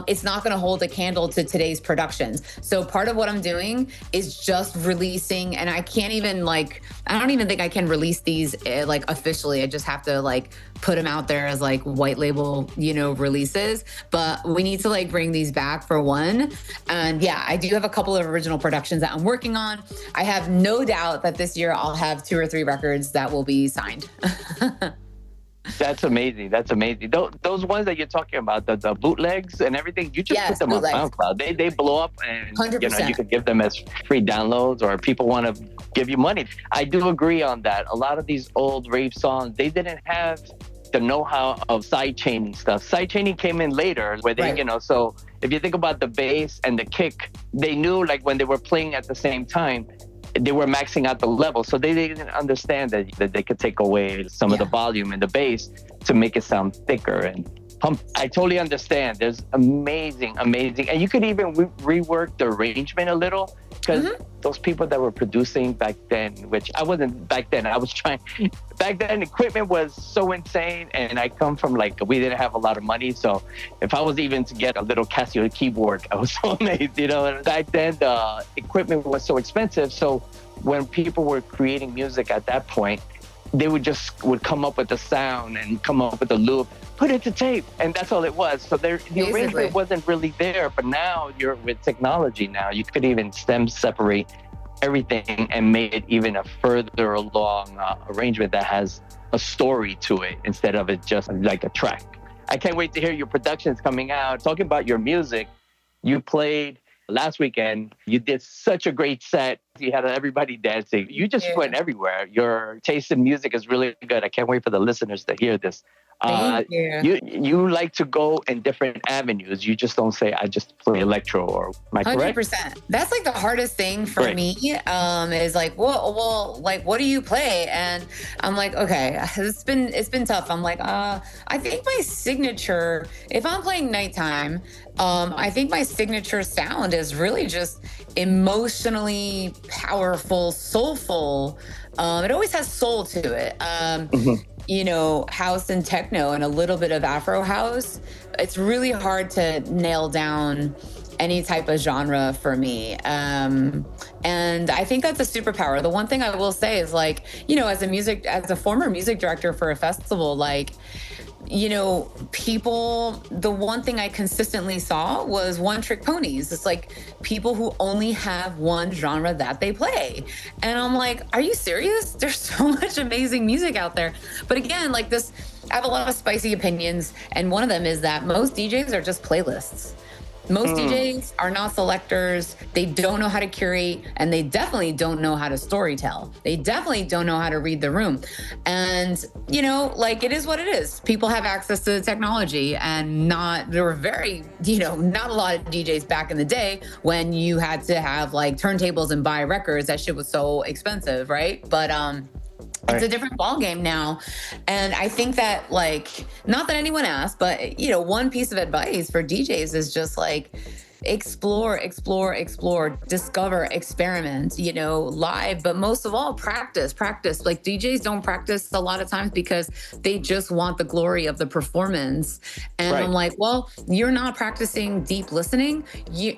it's not going to hold a candle to today's productions. So part of what I'm doing is just releasing, and I don't even think I can release these like officially. I just have to like put them out there as like white label, releases. But we need to like bring these back for one. And yeah, I do have a couple of original productions that I'm working on. I have no doubt that this year I'll have 2 or 3 records that will be signed. That's amazing. Those ones that you're talking about, the bootlegs and everything, you just put them bootlegs on SoundCloud. They blow up, and 100%. You could give them as free downloads, or people want to give you money. I do agree on that. A lot of these old rave songs, they didn't have the know-how of sidechaining stuff. Sidechaining came in later, where they, so if you think about the bass and the kick, they knew like when they were playing at the same time, they were maxing out the level. So they didn't understand that they could take away some of the volume in the bass to make it sound thicker and pump. I totally understand. There's amazing. And you could even rework the arrangement a little, because those people that were producing back then, which I wasn't back then, back then equipment was so insane, and I come from we didn't have a lot of money, so if I was even to get a little Casio keyboard, I was so amazed, And back then the equipment was so expensive, so when people were creating music at that point, they would come up with the sound and come up with the loop, put it to tape, and that's all it was. So the arrangement wasn't really there. But now you're with technology. Now you could even separate everything and make it even a further along arrangement that has a story to it instead of it just like a track. I can't wait to hear your productions coming out. Talking about your music, you played last weekend. You did such a great set. You had everybody dancing. You just went everywhere. Your taste in music is really good. I can't wait for the listeners to hear this. Thank you. You like to go in different avenues. You just don't say, I just play electro, or am I correct? 100%. That's like the hardest thing for me, is like, well, like, what do you play? And I'm like, okay, it's been tough. I'm like, I think my signature, if I'm playing nighttime, I think my signature sound is really just emotionally powerful, soulful. It always has soul to it. House and techno and a little bit of Afro house. It's really hard to nail down any type of genre for me. And I think that's a superpower. The one thing I will say is like, as a former music director for a festival, like, people, the one thing I consistently saw was one trick ponies. It's like people who only have one genre that they play. And I'm like, are you serious? There's so much amazing music out there. But again, like this, I have a lot of spicy opinions. And one of them is that most DJs are just playlists. Most DJs are not selectors. They don't know how to curate, and they definitely don't know how to storytell. They definitely don't know how to read the room. And, like it is what it is. People have access to the technology, and there were not a lot of DJs back in the day when you had to have like turntables and buy records. That shit was so expensive, right? But it's a different ballgame now. And I think that, like, not that anyone asked, but, one piece of advice for DJs is just like, explore, discover, experiment, live, but most of all, practice. Like DJs don't practice a lot of times because they just want the glory of the performance. And I'm like, well, you're not practicing deep listening.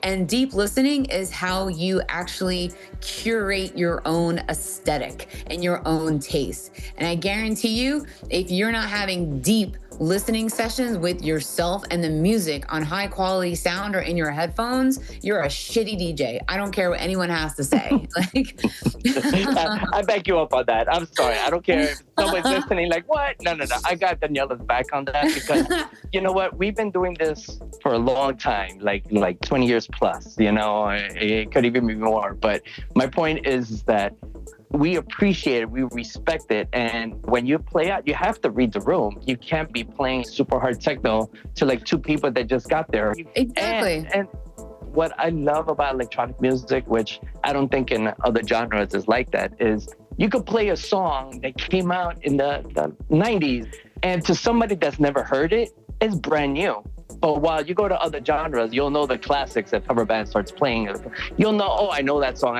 And deep listening is how you actually curate your own aesthetic and your own taste. And I guarantee you, if you're not having deep listening sessions with yourself and the music on high quality sound or in your headphones, you're a shitty DJ. I don't care what anyone has to say. Like, I back you up on that. I'm sorry. I don't care if someone's listening like, what? No. I got Daniela's back on that because you know what? We've been doing this for a long time, like 20 years plus, it could even be more. But my point is that we appreciate it, we respect it. And when you play out, you have to read the room. You can't be playing super hard techno to like two people that just got there. Exactly. And what I love about electronic music, which I don't think in other genres is like that, is you could play a song that came out in the 90s, and to somebody that's never heard it, it's brand new. But while you go to other genres, you'll know the classics. If cover band starts playing, you'll know, oh, I know that song.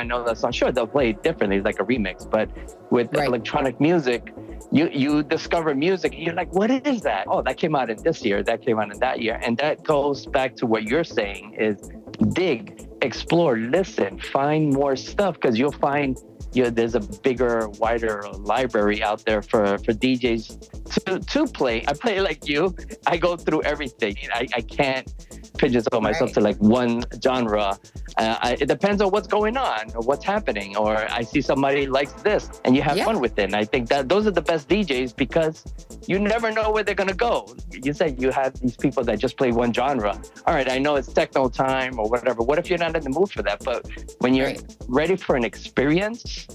Sure, they'll play it differently, like a remix. But with electronic music, you discover music, and you're like, what is that? Oh, that came out in this year, that came out in that year. And that goes back to what you're saying is dig, explore, listen, find more stuff, because you'll find there's a bigger, wider library out there for DJs to play. I play like you. I go through everything. I can't pigeonhole myself to like one genre. It depends on what's going on or what's happening. Or I see somebody likes this and you have fun with it. And I think that those are the best DJs because you never know where they're going to go. You said you have these people that just play one genre. All right, I know it's techno time or whatever. What if you're not in the mood for that? But when you're ready for an experience,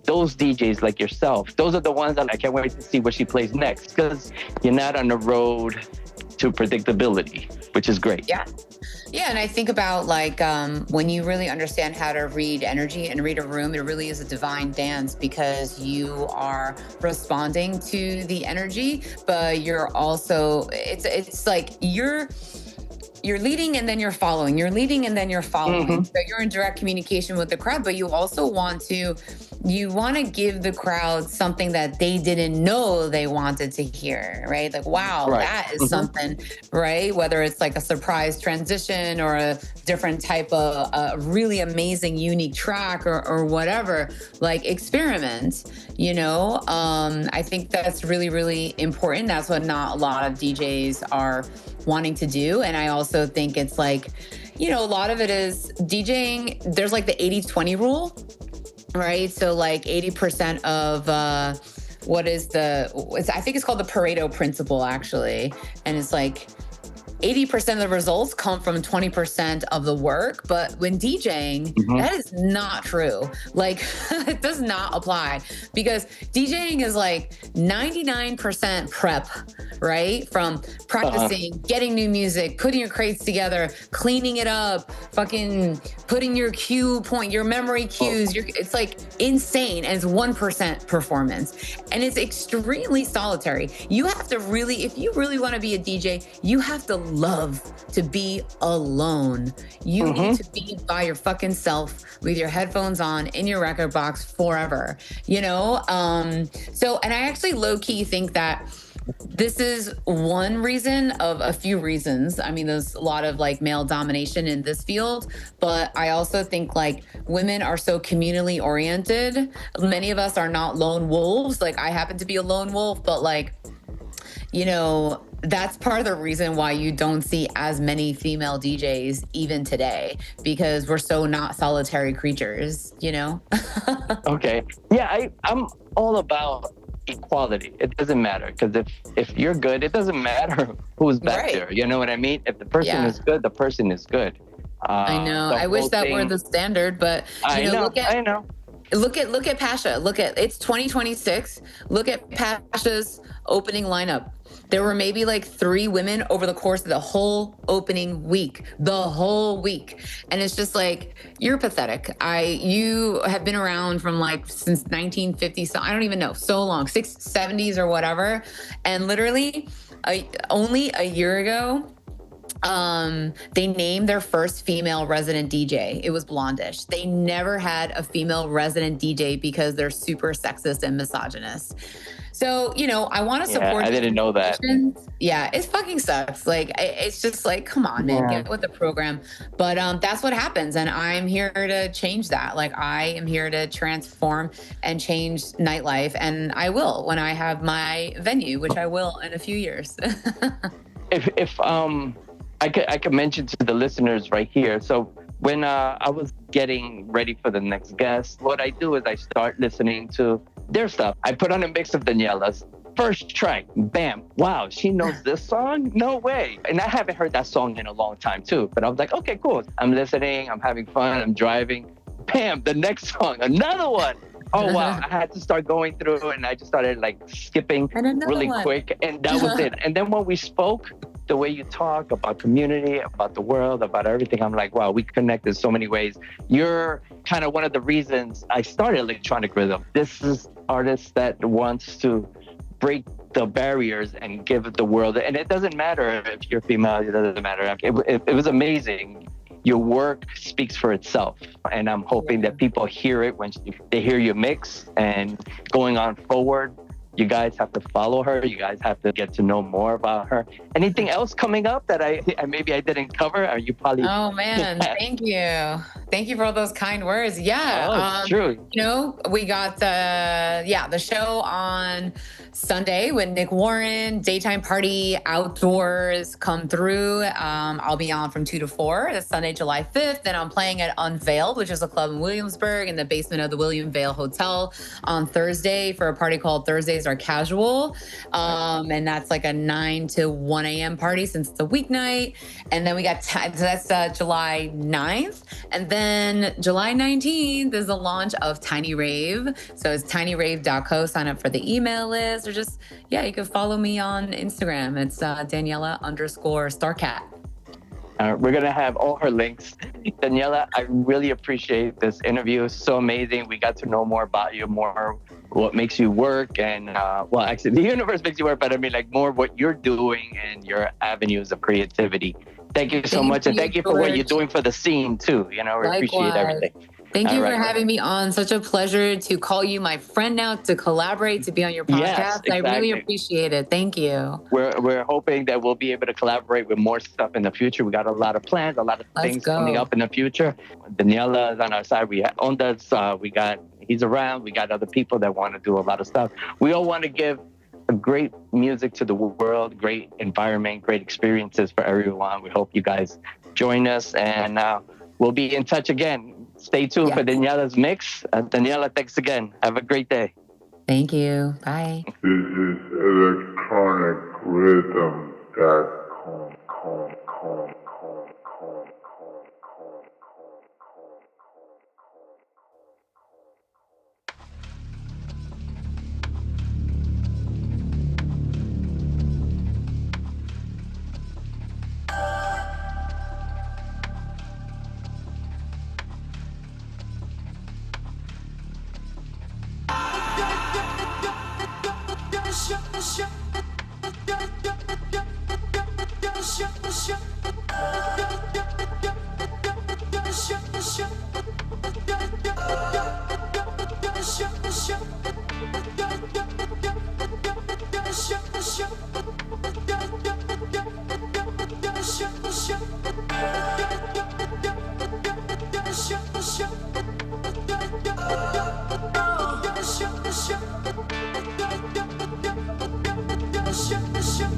those DJs like yourself, those are the ones that I can't wait to see what she plays next, because you're not on the road to predictability, which is great. Yeah, and I think about like when you really understand how to read energy and read a room, it really is a divine dance because you are responding to the energy, but you're also, it's like you're leading and then you're following. You're leading and then you're following. Mm-hmm. So you're in direct communication with the crowd, but you also want to give the crowd something that they didn't know they wanted to hear, right? Like, wow, that is something, right? Whether it's like a surprise transition or a different type of really amazing, unique track or whatever, like experiment, I think that's really, really important. That's what not a lot of DJs are wanting to do. And I also think it's like, a lot of it is DJing. There's like the 80-20 rule, right? So like 80% of I think it's called the Pareto principle actually. And it's like 80% of the results come from 20% of the work. But when DJing, that is not true. Like it does not apply because DJing is like 99% prep, right? From practicing, getting new music, putting your crates together, cleaning it up, fucking putting your your memory cues. It's like insane. And it's 1% performance. And it's extremely solitary. You have to really, if you really want to be a DJ, you have to love to be alone. You need to be by your fucking self with your headphones on in your record box forever, So, and I actually low key think that this is one reason of a few reasons. I mean, there's a lot of like male domination in this field, but I also think like women are so communally oriented. Many of us are not lone wolves. Like I happen to be a lone wolf, but like, that's part of the reason why you don't see as many female DJs even today, because we're so not solitary creatures, Okay. Yeah, I'm all about equality. It doesn't matter, because if you're good, it doesn't matter who's back Right. there. You know what I mean? If the person Yeah. is good, the person is good. I know. The I wish whole that were thing- the standard, but I know. Look at Pasha. It's 2026. Look at Pasha's opening lineup. There were maybe like 3 women over the course of the whole opening week, And it's just like, you're pathetic. You have been around from like since 1950. So I don't even know, so long, 70s or whatever. And literally only a year ago, they named their first female resident DJ. It was Blondish. They never had a female resident DJ because they're super sexist and misogynist. So, I want to support. I didn't know that. Yeah, it fucking sucks. Like, it's just like, come on, man, get with the program. But that's what happens. And I'm here to change that. Like, I am here to transform and change nightlife. And I will when I have my venue, which I will in a few years. if I could mention to the listeners right here. So when I was getting ready for the next guest, what I do is I start listening to their stuff. I put on a mix of Daniela's first track. Bam. Wow, she knows this song? No way. And I haven't heard that song in a long time too. But I was like, okay, cool. I'm listening. I'm having fun. I'm driving. Bam, the next song, another one. Oh, wow. I had to start going through, and I just started like skipping really quick. And that was it. And then when we spoke, the way you talk about community, about the world, about everything, I'm like, wow, we connect in so many ways. You're kind of one of the reasons I started electronic rhythm. This is artists that wants to break the barriers and give the world. And it doesn't matter if you're female, it doesn't matter. It was amazing. Your work speaks for itself. And I'm hoping that people hear it when they hear your mix. And going on forward, you guys have to follow her. You guys have to get to know more about her. Anything else coming up that I maybe I didn't cover? Are you probably? Oh man, thank you. Thank you for all those kind words. Yeah, true. We got the show on Sunday with Nick Warren, daytime party, outdoors, come through. I'll be on from 2 to 4. That's Sunday, July 5th. Then I'm playing at Unveiled, which is a club in Williamsburg in the basement of the William Vale Hotel on Thursday for a party called Thursdays Are Casual. And that's like a 9 to 1 a.m. party since it's a weeknight. And then we got, so that's July 9th. And then July 19th is the launch of Tiny Rave. So it's tinyrave.co. Sign up for the email list, or just, you can follow me on Instagram. It's Daniela_Starcat. We're going to have all her links. Daniela, I really appreciate this interview. It's so amazing. We got to know more about you, more what makes you work. And, actually, the universe makes you work, but I mean, like, more what you're doing and your avenues of creativity. Thank you so much. And thank you for what you're doing for the scene, too. We appreciate everything. Thank you for having me on. Such a pleasure to call you my friend now, to collaborate, to be on your podcast. Yes, exactly. I really appreciate it. Thank you. We're hoping that we'll be able to collaborate with more stuff in the future. We got a lot of plans, a lot of things coming up in the future. Daniela is on our side. We have Ondas. He's around. We got other people that want to do a lot of stuff. We all want to give great music to the world, great environment, great experiences for everyone. We hope you guys join us, and we'll be in touch again. Stay tuned for Daniela's mix. Daniela, thanks again. Have a great day. Thank you. Bye. This is electronicrhythm.com. Show.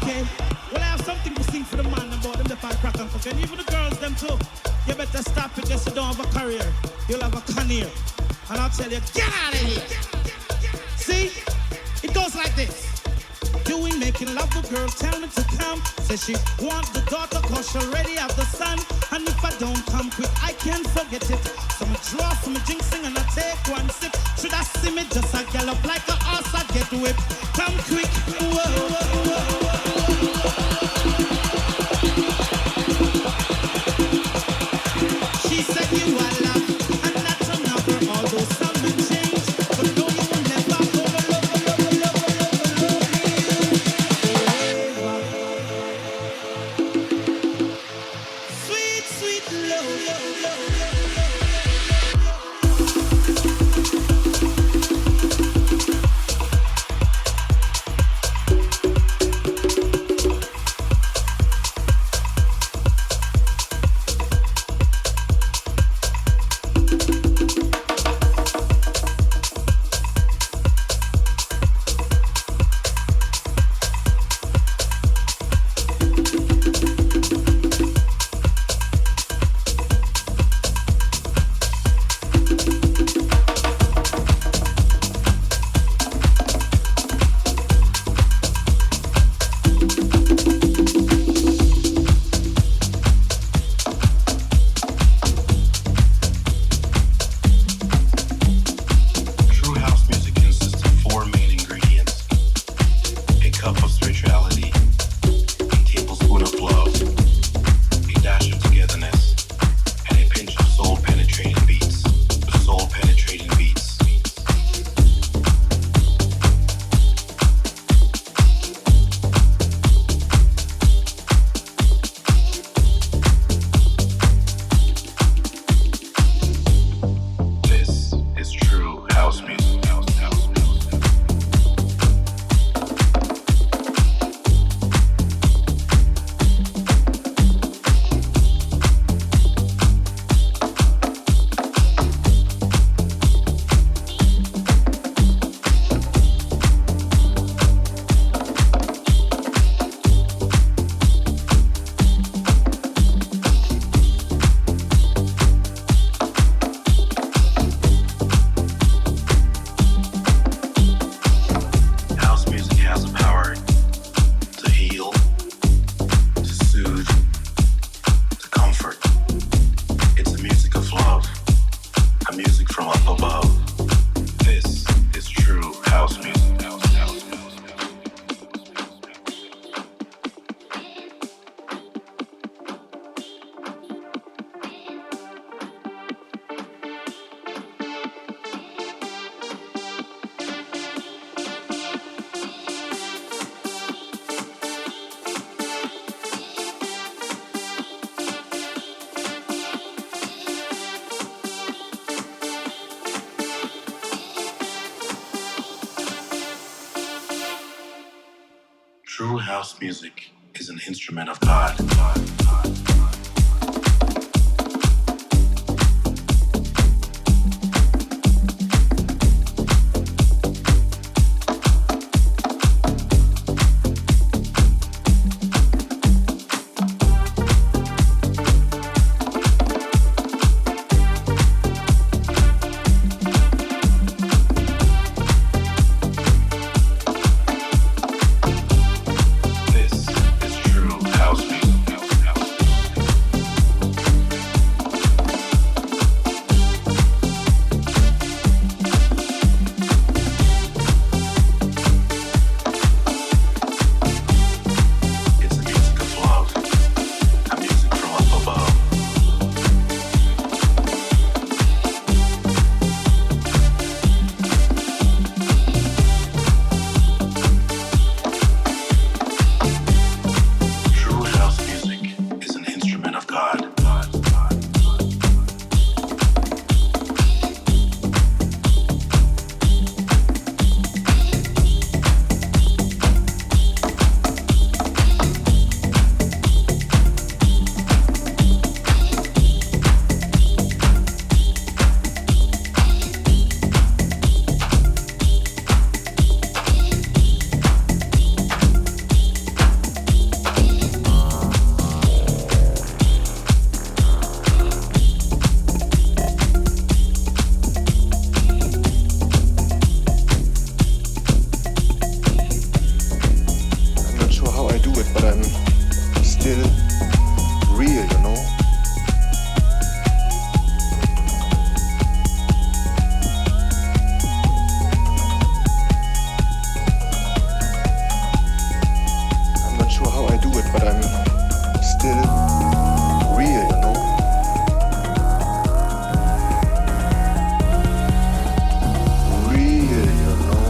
Okay. Well, I have something to sing for the man about them, the five crack and cook. And even the girls, them too. You better stop it, just you don't have a career. You'll have a career. And I'll tell you, get out of here. See? It goes like this. Doing making love with girl, tell me to come. Say she want the daughter cause she already have the son. And if I don't come quick, I can't forget it. So I draw some jinxing and I take one sip. Should I see me just a gallop like a horse, I get whipped. Come quick, whoa, whoa, whoa, whoa. She said you are love, and that's another, although some may change. But no, you will never sweet, sweet love. True house music is an instrument of God. This is true house music. but I'm still real, you know? I'm not sure how I do it, but I'm still real, you know? Real, you know?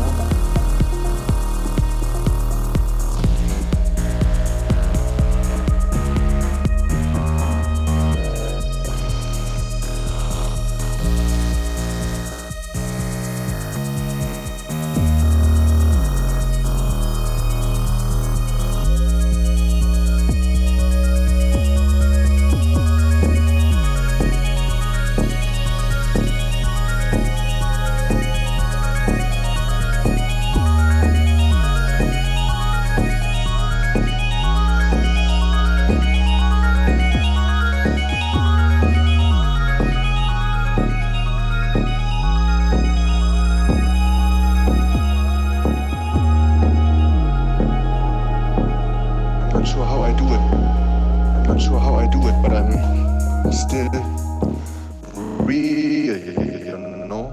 Not sure how I do it. I'm not sure how I do it, but I'm still real, you know?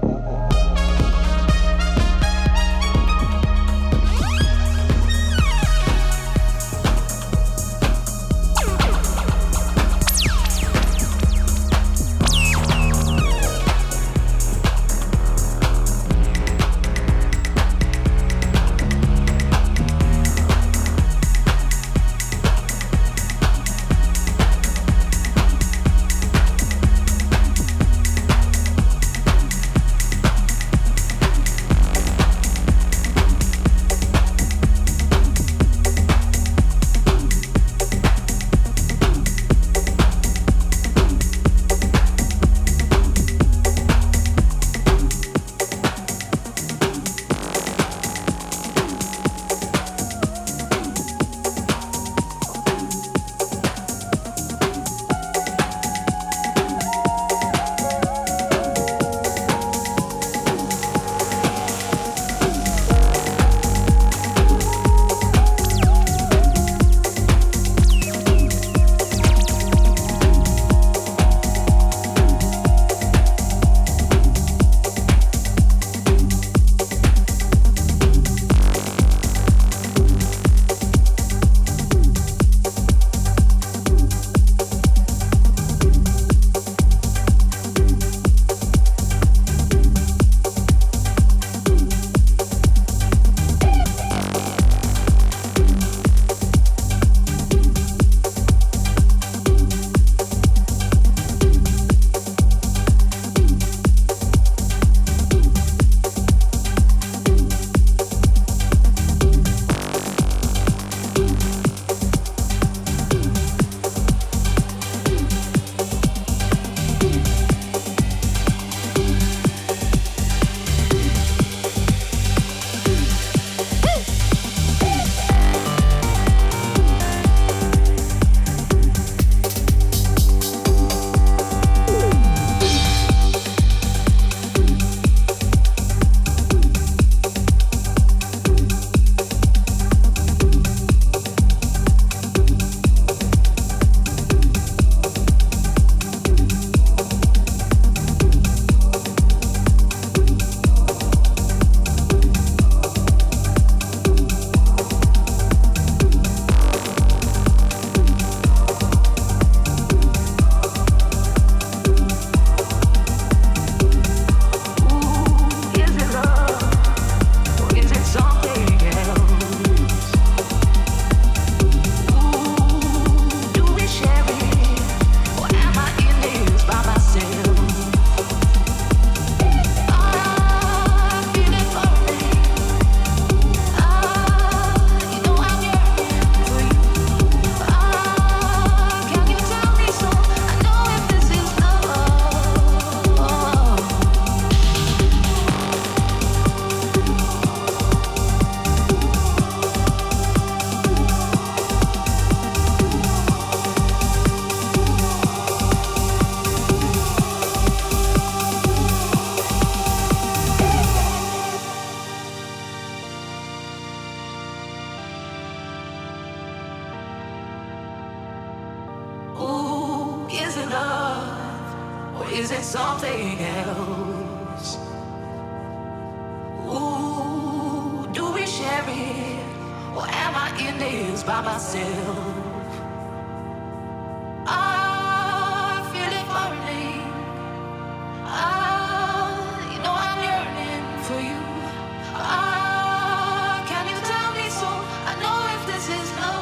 is it something else? Ooh, do we share it? Or am I in this by myself? I feel it burning. You know I'm yearning for you. Can you tell me so? I know if this is love.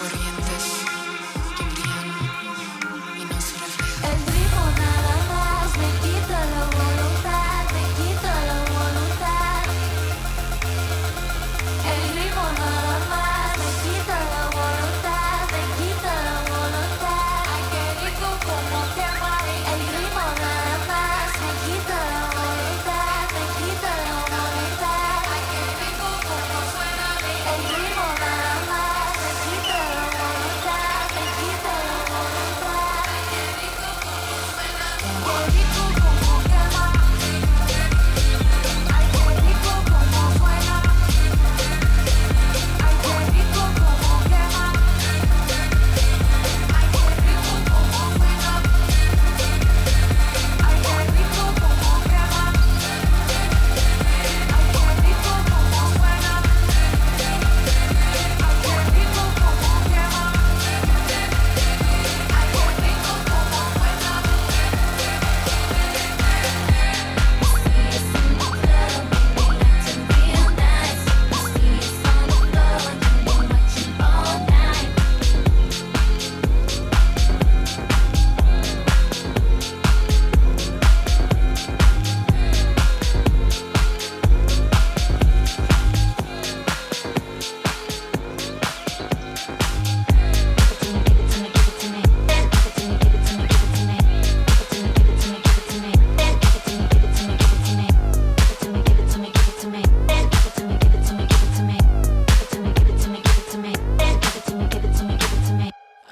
corrientes que brillan y no se reflejan. El ritmo nada más me quita la voluntad, me quita la voluntad. El ritmo nada más me quita la voluntad, me quita la voluntad. Ay, qué rico como quema. El ritmo nada más me quita la voluntad, me quita la voluntad. Ay, qué rico como suena. El ritmo nada más me quita la voluntad, me quita la voluntad. Ay, qué rico como suena. Qué rico como quema. Ay, qué rico como suena. Ay, qué rico como quema. Ay, qué rico como suena. Ay, qué rico como quema. Ay, qué rico como suena. Ay, qué rico como quema. Ay, qué rico como suena.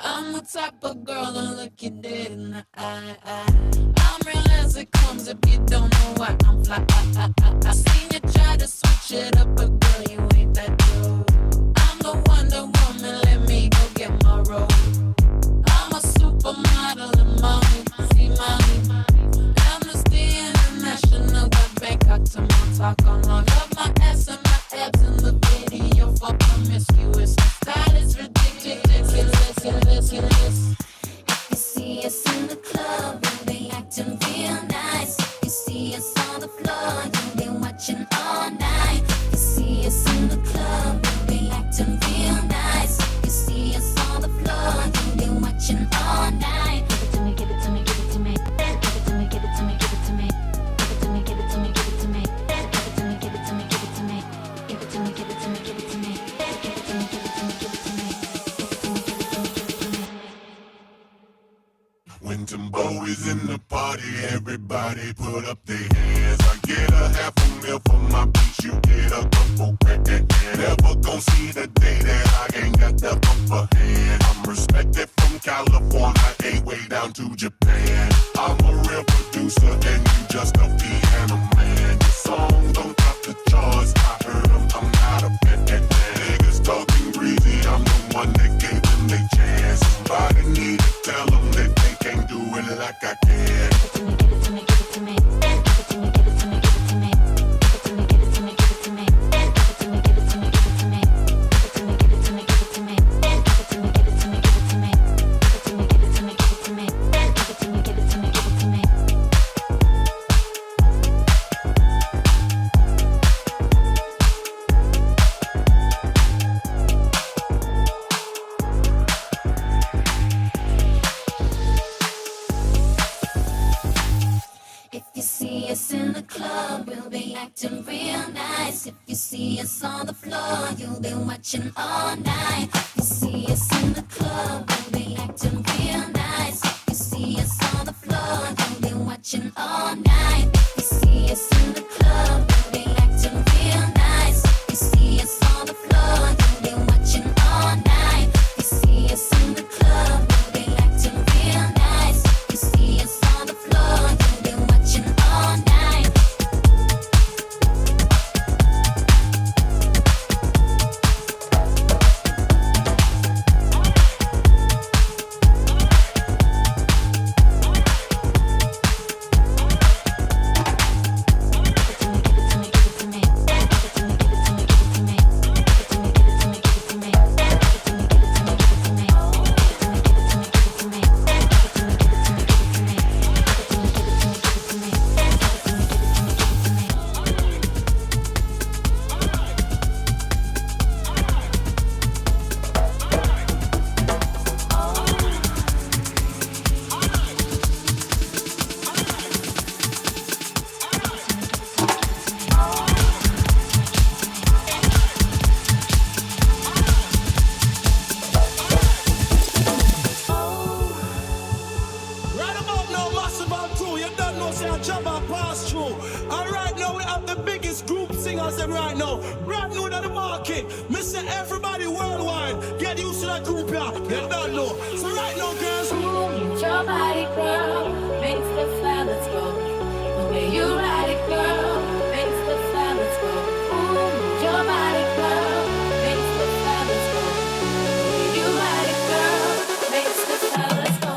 I'm the type of girl to look you dead in the eye. I'm real as it comes if you don't know why I'm fly. I seen you try to switch it up, but girl, you ain't that dude. I'm the Wonder Woman, let me go get my role. I'm a supermodel in Mali, see Mali. Amnesty International got Bangkok to my talk on long. Love my ass and my abs in the video for promiscuous. My style is ridiculous. If you see us in the club, we'll be acting real nice. If you see us on the floor, you'll be watching all night. If you see us in the club, we'll be acting real nice. If you see us on the floor, you'll be watching all night. Give it to me, give it to me, give it to me. Give it to me, give it to me, give it to me. Give it to me, give it to me, give it to me. Give it to me, give it to me, give it to me. Give it to me, give it to me, give it to me. Give it to me, give it to me, give it to me. Give it to me, give it to me, give it to me. When Timbo is in the party, everybody put up their hands. I get a half a meal for my beats, you get a couple grand. Never gon' see the day that I ain't got the upper hand. I'm respected from California, A way down to Japan. I'm a real producer and you just a piano man. Your song don't top the charts, I heard them, I'm not a fan. Niggas talking greasy, I'm the one that gave them their chance. Somebody need to tell them that they can't do it like I can. Give it to me, give it to me, give it to me. Give it to me, give it to me, give it to me. Give it to me, give it to me, give it to me. Give it to me, give it to me, give it to me. Give it to me, give it to me, give it to me. Give it to me, give it to me, give it to me. Give it to me, give it to me, give it to me. If you see us in the club, we'll be acting real nice. If you see us on the floor, you'll be watching all night. If you see us in the club, we'll be acting real nice. If you see us on the floor, you'll be watching all night. If you see us in the club, we'll be acting real nice. If you see us on the floor, you'll be watching all night. If you see us in the club, we'll be acting real nice. If you see us on the floor, you'll be watching all night. now. Brand new to the market. Mr. Everybody worldwide. Get used to that group, yeah. Get down low. So right now, girls. Move your body, girl. Makes the fellas go. The way you ride it, girl. Makes the fellas go. Move your body, girl. Makes the fellas go. The way you ride it, girl. Makes the fellas go.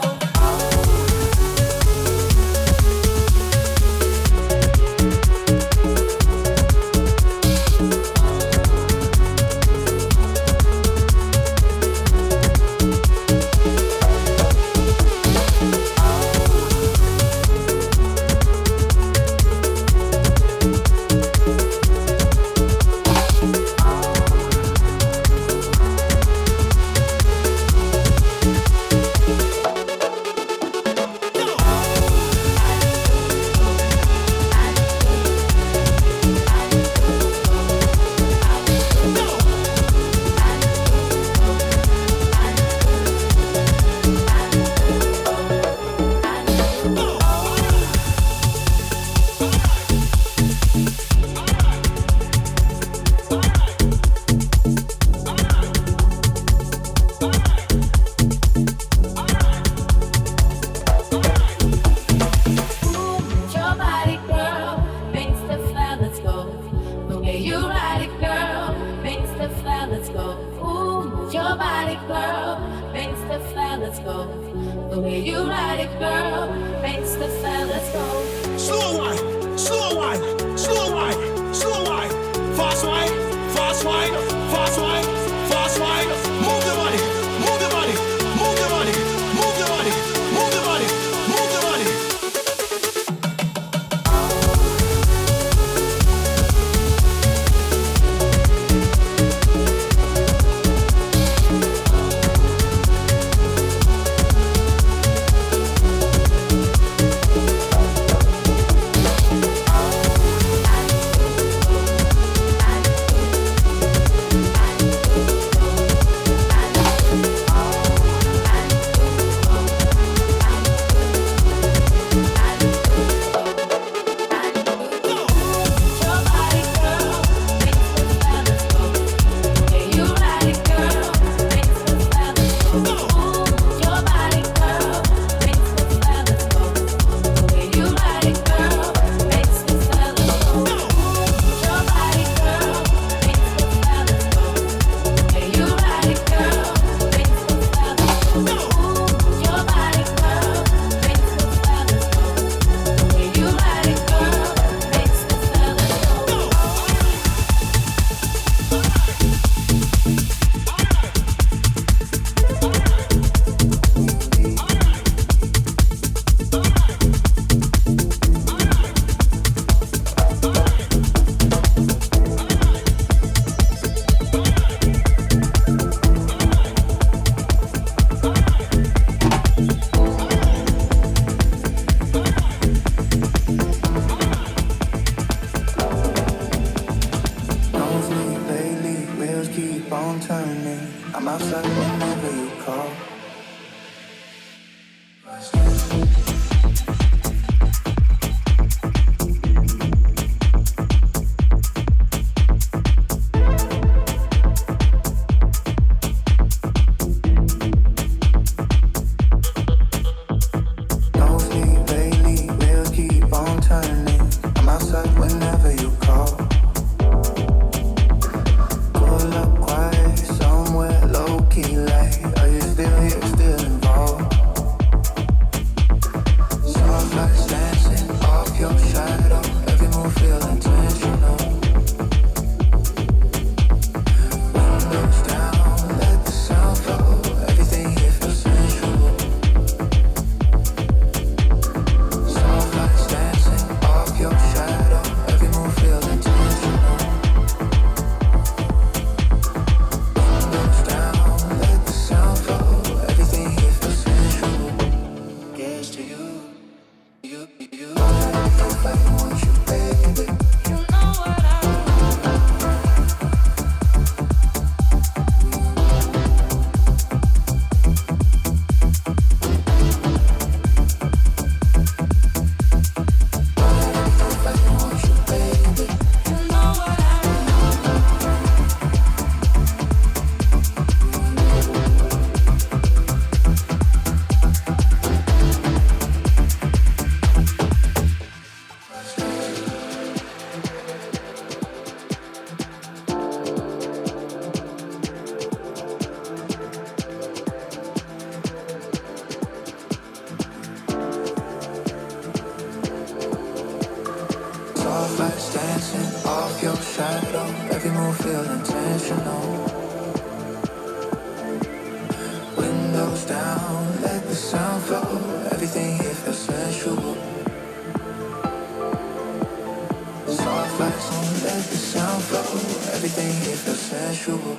Low key, like, are you still here, still involved? emotional. Windows down, let the sound flow. Everything here feels sensual. Soft lights on, let the sound flow. Everything here feels sensual.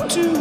Two.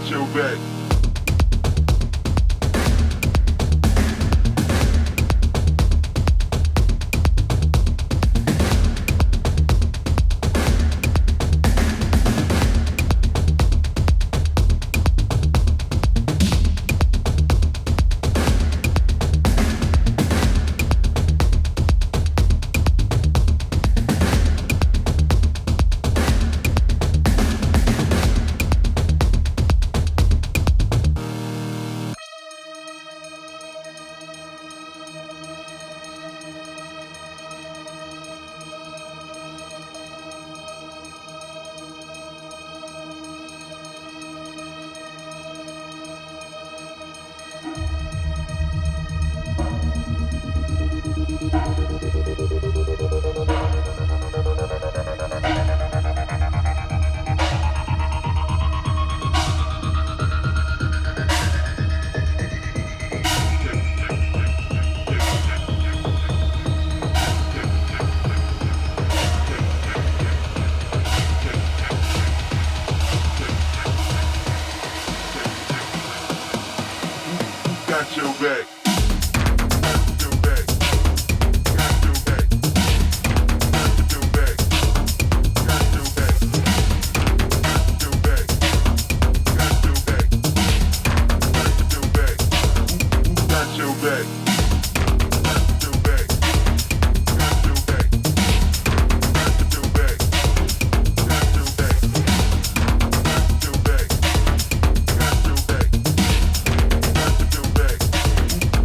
got your back. Got your back. Got your back. Got your back. Got your back. Got your back. Got your back. Got your back. Got your back. Got your back. Got your back. Got your back. Got your back. Got your back. Got your back. Got your back.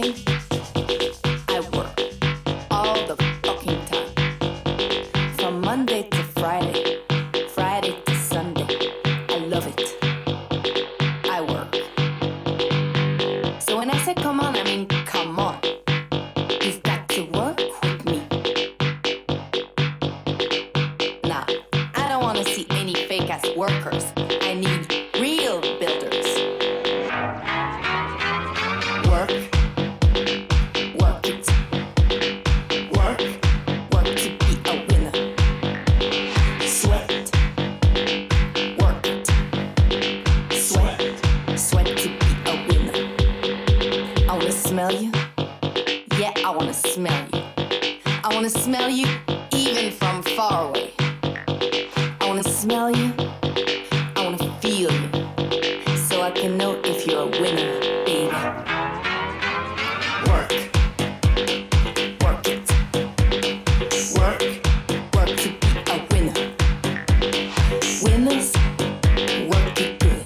thing? I work all the fucking time. From Monday to Friday, Friday to Sunday. I love it. I work. So when I say come on, I mean come on. You've got to work with me. Nah, I don't want to see any fake-ass workers. I need real builders. Work, work it. Work, work to be a winner. Sweat, work it. Sweat, sweat to be a winner. I wanna smell you. Yeah, I wanna smell you. I wanna smell you even from far away. I wanna smell you. I wanna feel you. So I can know if you're a winner, baby. Work, work it. Work, work to be a winner. Winners, work it good.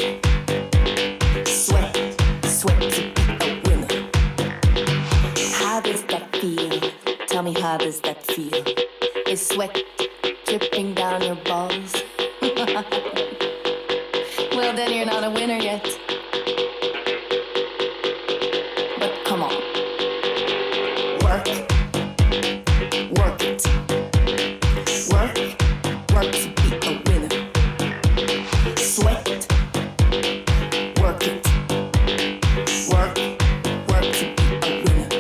Sweat, sweat to be a winner. How does that feel? Tell me, how does that feel? Is sweat dripping down your balls? Well, then you're not a winner yet. But come on. Work, work it. Work, work to be a winner. Sweat, work it. Work, work to be a winner.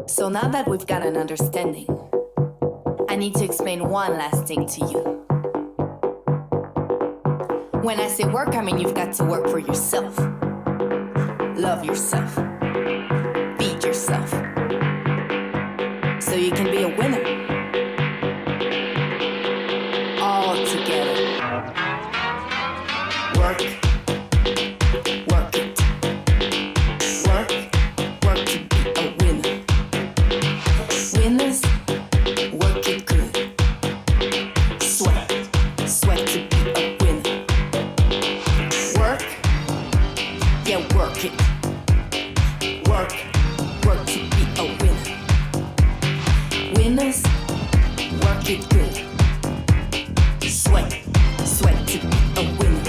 So now that we've got an understanding, I need to explain one last thing to you. When I say work, I mean you've got to work for yourself. Love yourself. Feed yourself. So you can be a winner. All together. Work. Work it. Work. Work to be a winner. Winners, work it good. Sweat, sweat to be a winner. Work, yeah, work it. Work, work to be a winner. Winners, work it good. Sweat, sweat to be a winner.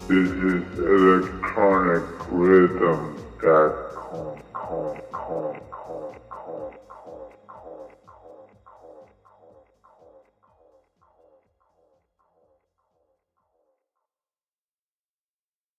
This is electronic rhythm.com.